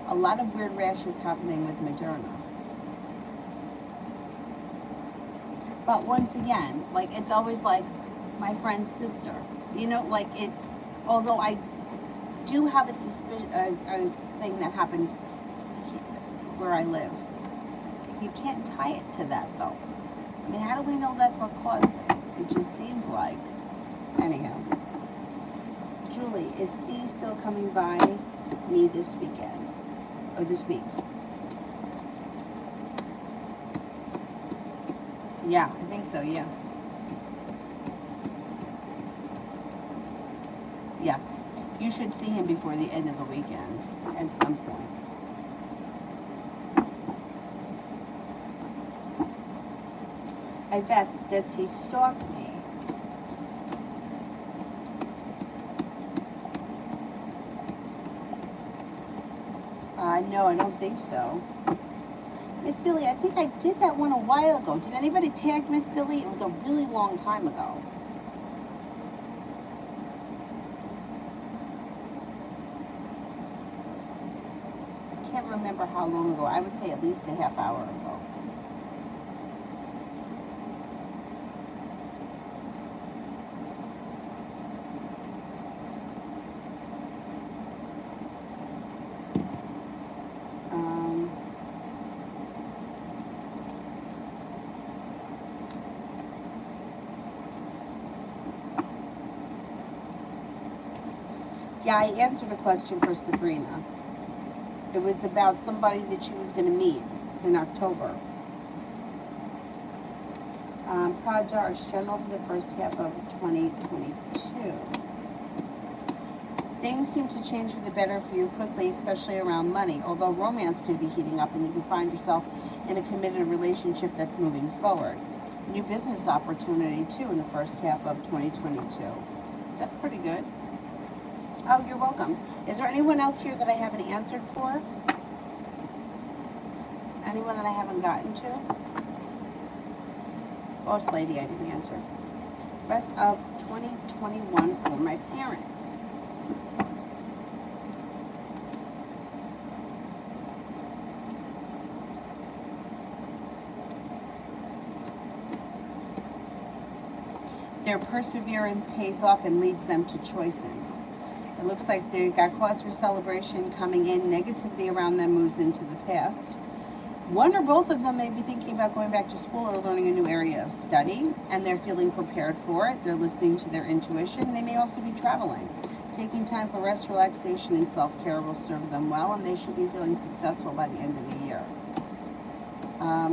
a lot of weird rashes happening with Moderna. But once again, like, it's always like my friend's sister. You know, like, it's, although I do have a thing that happened where I live. You can't tie it to that, though. I mean, how do we know that's what caused it? It just seems like. Anyhow. Julie, is C still coming by me this weekend? Or this week? Yeah, I think so, yeah. Yeah. You should see him before the end of the weekend at some point. Beth, does he stalk me? No, I don't think so. Miss Billy, I think I did that one a while ago. Did anybody tag Miss Billy? It was a really long time ago. I can't remember how long ago. I would say at least a half hour ago. Yeah, I answered a question for Sabrina. It was about somebody that she was going to meet in October. Prajarsh, general for the first half of 2022. Things seem to change for the better for you quickly, especially around money, although romance can be heating up and you can find yourself in a committed relationship that's moving forward. New business opportunity, too, in the first half of 2022. That's pretty good. Oh, you're welcome. Is there anyone else here that I haven't answered for? Anyone that I haven't gotten to? Boss lady, I didn't answer. Rest of 2021 for my parents. Their perseverance pays off and leads them to choices. It looks like they got cause for celebration coming in. Negativity around them moves into the past. One or both of them may be thinking about going back to school or learning a new area of study, and they're feeling prepared for it. They're listening to their intuition. They may also be traveling. Taking time for rest, relaxation, and self-care will serve them well, and they should be feeling successful by the end of the year.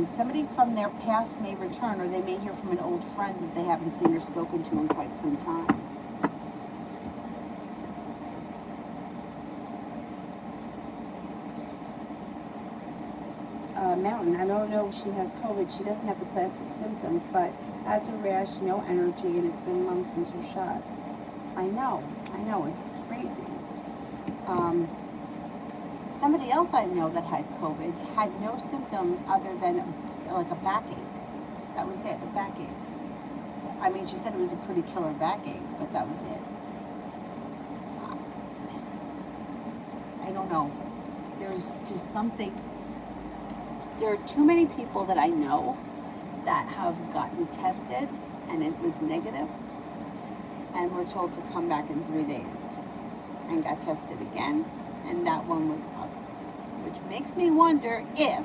Somebody from their past may return, or they may hear from an old friend that they haven't seen or spoken to in quite some time. Mountain, I don't know if she has COVID. She doesn't have the classic symptoms, but has a rash, no energy, and it's been months since her shot. I know, it's crazy. Somebody else I know that had COVID had no symptoms other than like a backache. That was it, a backache. I mean, she said it was a pretty killer backache, but that was it. I don't know. There's just something. There are too many people that I know that have gotten tested and it was negative, and were told to come back in 3 days and got tested again, and that one was positive, which makes me wonder if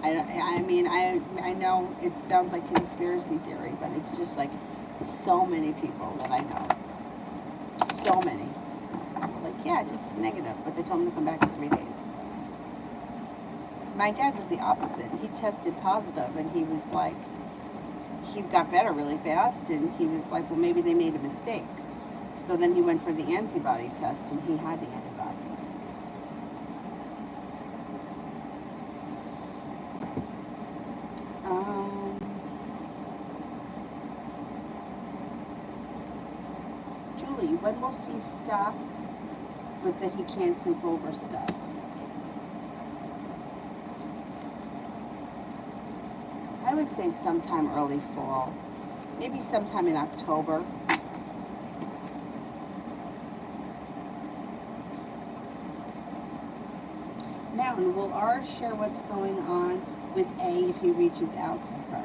I know it sounds like conspiracy theory, but it's just like so many people that I know, so many. Like, yeah, just negative, but they told him to come back in 3 days. My dad was the opposite. He tested positive, and he was like, he got better really fast, and he was like, well, maybe they made a mistake. So then he went for the antibody test, and he had the antibodies. Julie, when will C stop with the he can't sleep over stuff? I would say sometime early fall, maybe sometime in October. Mountain, will R share what's going on with A if he reaches out to her?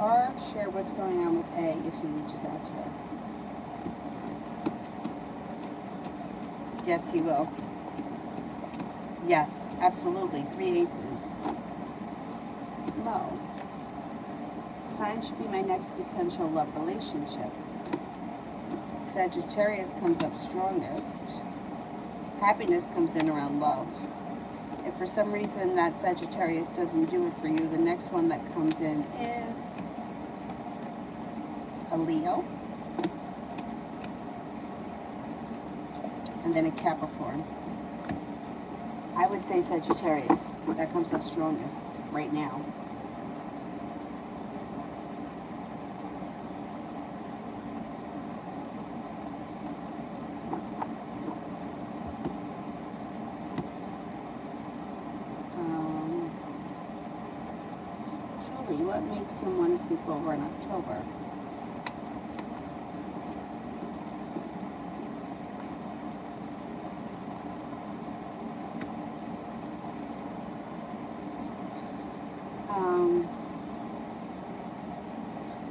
Or share what's going on with A if he reaches out to her. Yes, he will. Yes, absolutely. 3 aces. Mo. Sign should be my next potential love relationship. Sagittarius comes up strongest. Happiness comes in around love. If for some reason that Sagittarius doesn't do it for you, the next one that comes in is a Leo. And then a Capricorn. I would say Sagittarius. That comes up strongest right now. Julie, what makes him want to sleep over in October?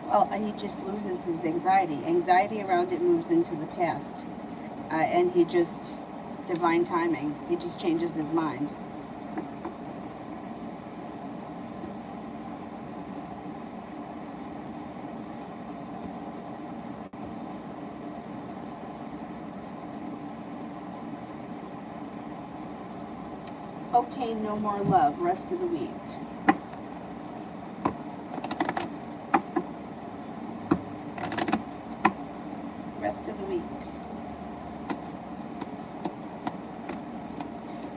Well, he just loses his anxiety. Anxiety around it moves into the past. And he just, divine timing, he just changes his mind. Okay, no more love, rest of the week. Rest of the week.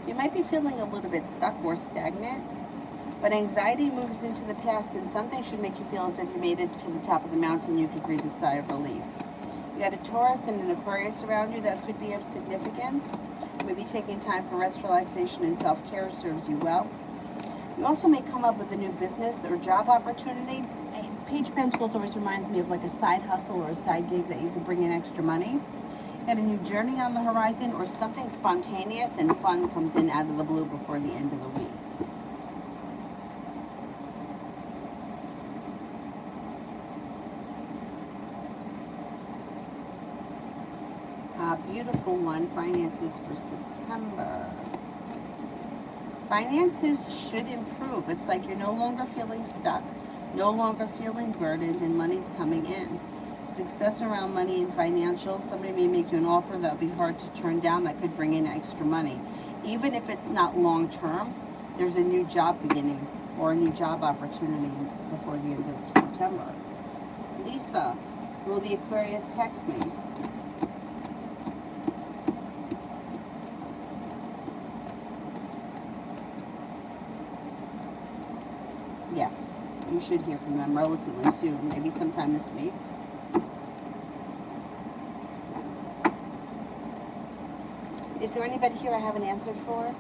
You might be feeling a little bit stuck or stagnant, but anxiety moves into the past, and something should make you feel as if you made it to the top of the mountain. You could breathe a sigh of relief. You got a Taurus and an Aquarius around you that could be of significance. Maybe taking time for rest, relaxation, and self-care serves you well. You also may come up with a new business or job opportunity. Page of Pentacles always reminds me of like a side hustle or a side gig that you could bring in extra money. Got a new journey on the horizon, or something spontaneous and fun comes in out of the blue before the end of the week. Beautiful one, finances for September. Finances should improve. It's like you're no longer feeling stuck, no longer feeling burdened, and money's coming in. Success around money and financials. Somebody may make you an offer that will be hard to turn down that could bring in extra money. Even if it's not long term, there's a new job beginning or a new job opportunity before the end of September. Lisa, will the Aquarius text me? Yes, you should hear from them relatively soon, maybe sometime this week. Is there anybody here I haven't answered for?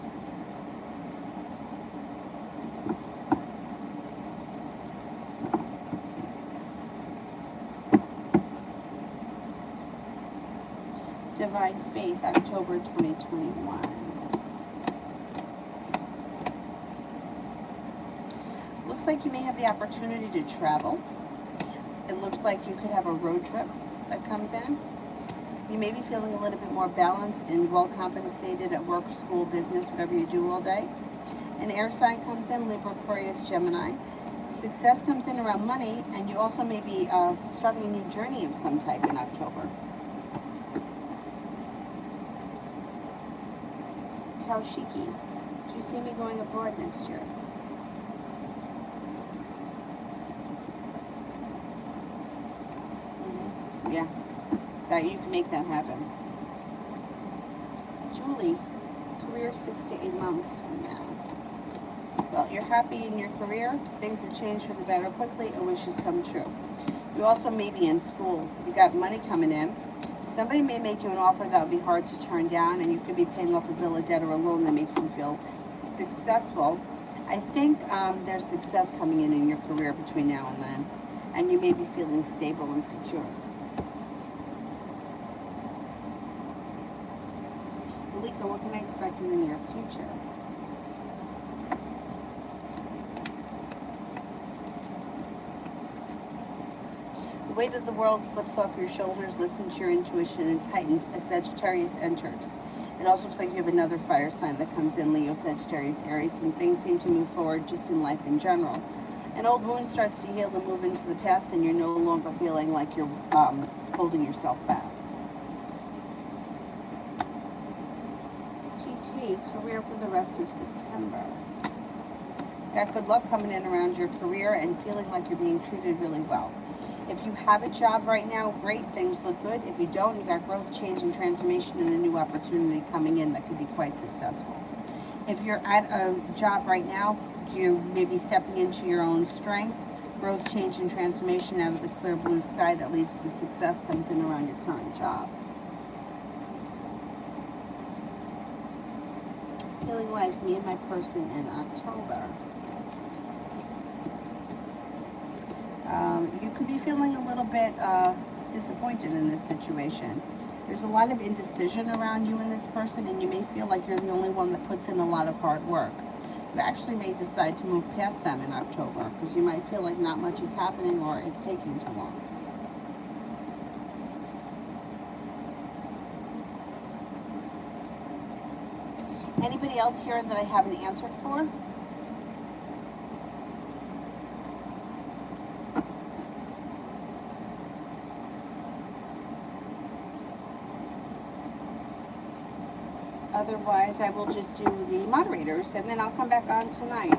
Divine Faith, October 2021. Looks like you may have the opportunity to travel. It looks like you could have a road trip that comes in. You may be feeling a little bit more balanced and well compensated at work, school, business, whatever you do all day. An air sign comes in, Libra, Aquarius, Gemini. Success comes in around money, and you also may be starting a new journey of some type in October. Kaushiki, do you see me going abroad next year? Yeah, that you can make that happen. Julie, career 6 to 8 months from now. Well, you're happy in your career. Things have changed for the better quickly. A wish has come true. You also may be in school. You got money coming in. Somebody may make you an offer that will be hard to turn down, and you could be paying off a bill of debt or a loan that makes you feel successful. I think there's success coming in your career between now and then, and you may be feeling stable and secure. Malika, what can I expect in the near future? The weight of the world slips off your shoulders. Listen to your intuition. It's heightened as Sagittarius enters. It also looks like you have another fire sign that comes in, Leo, Sagittarius, Aries, and things seem to move forward just in life in general. An old wound starts to heal and move into the past, and you're no longer feeling like you're holding yourself back. T, career for the rest of September. Got good luck coming in around your career and feeling like you're being treated really well. If you have a job right now, great, things look good. If you don't, you got growth, change, and transformation and a new opportunity coming in that could be quite successful. If you're at a job right now, you may be stepping into your own strength. Growth, change, and transformation out of the clear blue sky that leads to success comes in around your current job. Healing life, me and my person in October. You could be feeling a little bit disappointed in this situation. There's a lot of indecision around you and this person, and you may feel like you're the only one that puts in a lot of hard work. You actually may decide to move past them in October because you might feel like not much is happening or it's taking too long. Anybody else here that I haven't answered for? Otherwise, I will just do the moderators, and then I'll come back on tonight.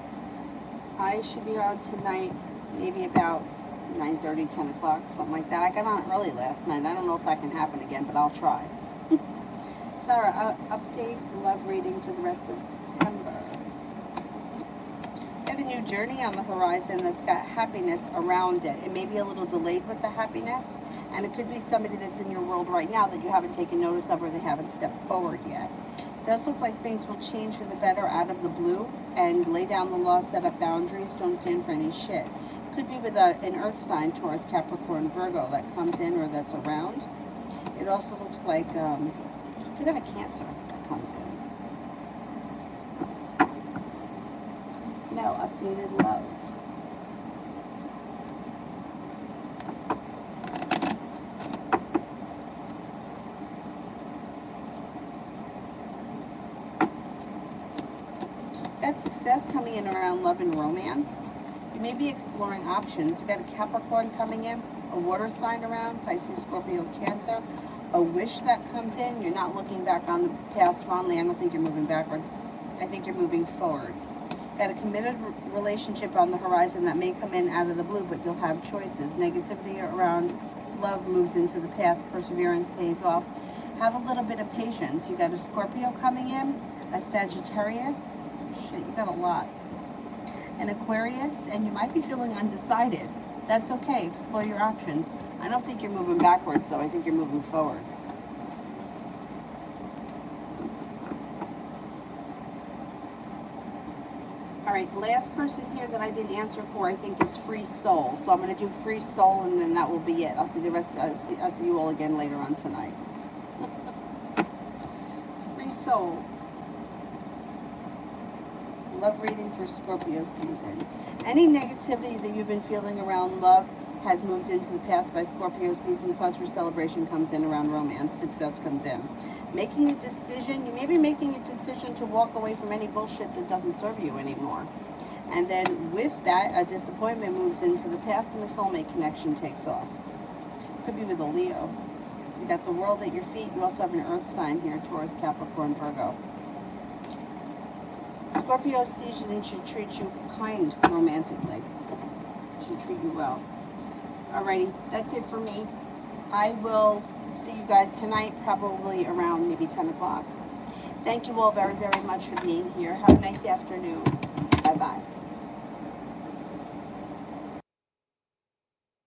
I should be on tonight, maybe about 9:30, 10 o'clock, something like that. I got on early last night. I don't know if that can happen again, but I'll try. Sarah, update love reading for the rest of September. Got a new journey on the horizon that's got happiness around it. It may be a little delayed with the happiness, and it could be somebody that's in your world right now that you haven't taken notice of or they haven't stepped forward yet. It does look like things will change for the better out of the blue, and lay down the law, set up boundaries, don't stand for any shit. Could be with an earth sign, Taurus, Capricorn, Virgo, that comes in or that's around. It also looks like could have a Cancer that comes in. Mel, updated love. Got success coming in around love and romance. You may be exploring options. You got a Capricorn coming in, a water sign around, Pisces, Scorpio, Cancer. A wish that comes in. You're not looking back on the past fondly. I don't think you're moving backwards. I think you're moving forwards. Got a committed relationship on the horizon that may come in out of the blue, but you'll have choices. Negativity around love moves into the past. Perseverance pays off. Have a little bit of patience. You got a Scorpio coming in, a Sagittarius. Shit, you got a lot. An Aquarius, and you might be feeling undecided. That's okay. Explore your options. I don't think you're moving backwards, though. I think you're moving forwards. All right, the last person here that I didn't answer for, I think, is Free Soul. So I'm going to do Free Soul, and then that will be it. I'll see the rest. I'll see you all again later on tonight. Free Soul. Love reading for Scorpio season. Any negativity that you've been feeling around love has moved into the past by Scorpio season. Cause for celebration comes in around romance. Success comes in. Making a decision. You may be making a decision to walk away from any bullshit that doesn't serve you anymore. And then with that, a disappointment moves into the past and a soulmate connection takes off. Could be with a Leo. You got the world at your feet. You also have an earth sign here, Taurus, Capricorn, Virgo. Scorpio season should treat you kind romantically. Should treat you well. Alrighty, that's it for me. I will see you guys tonight, probably around maybe 10 o'clock. Thank you all very, very much for being here. Have a nice afternoon. Bye-bye.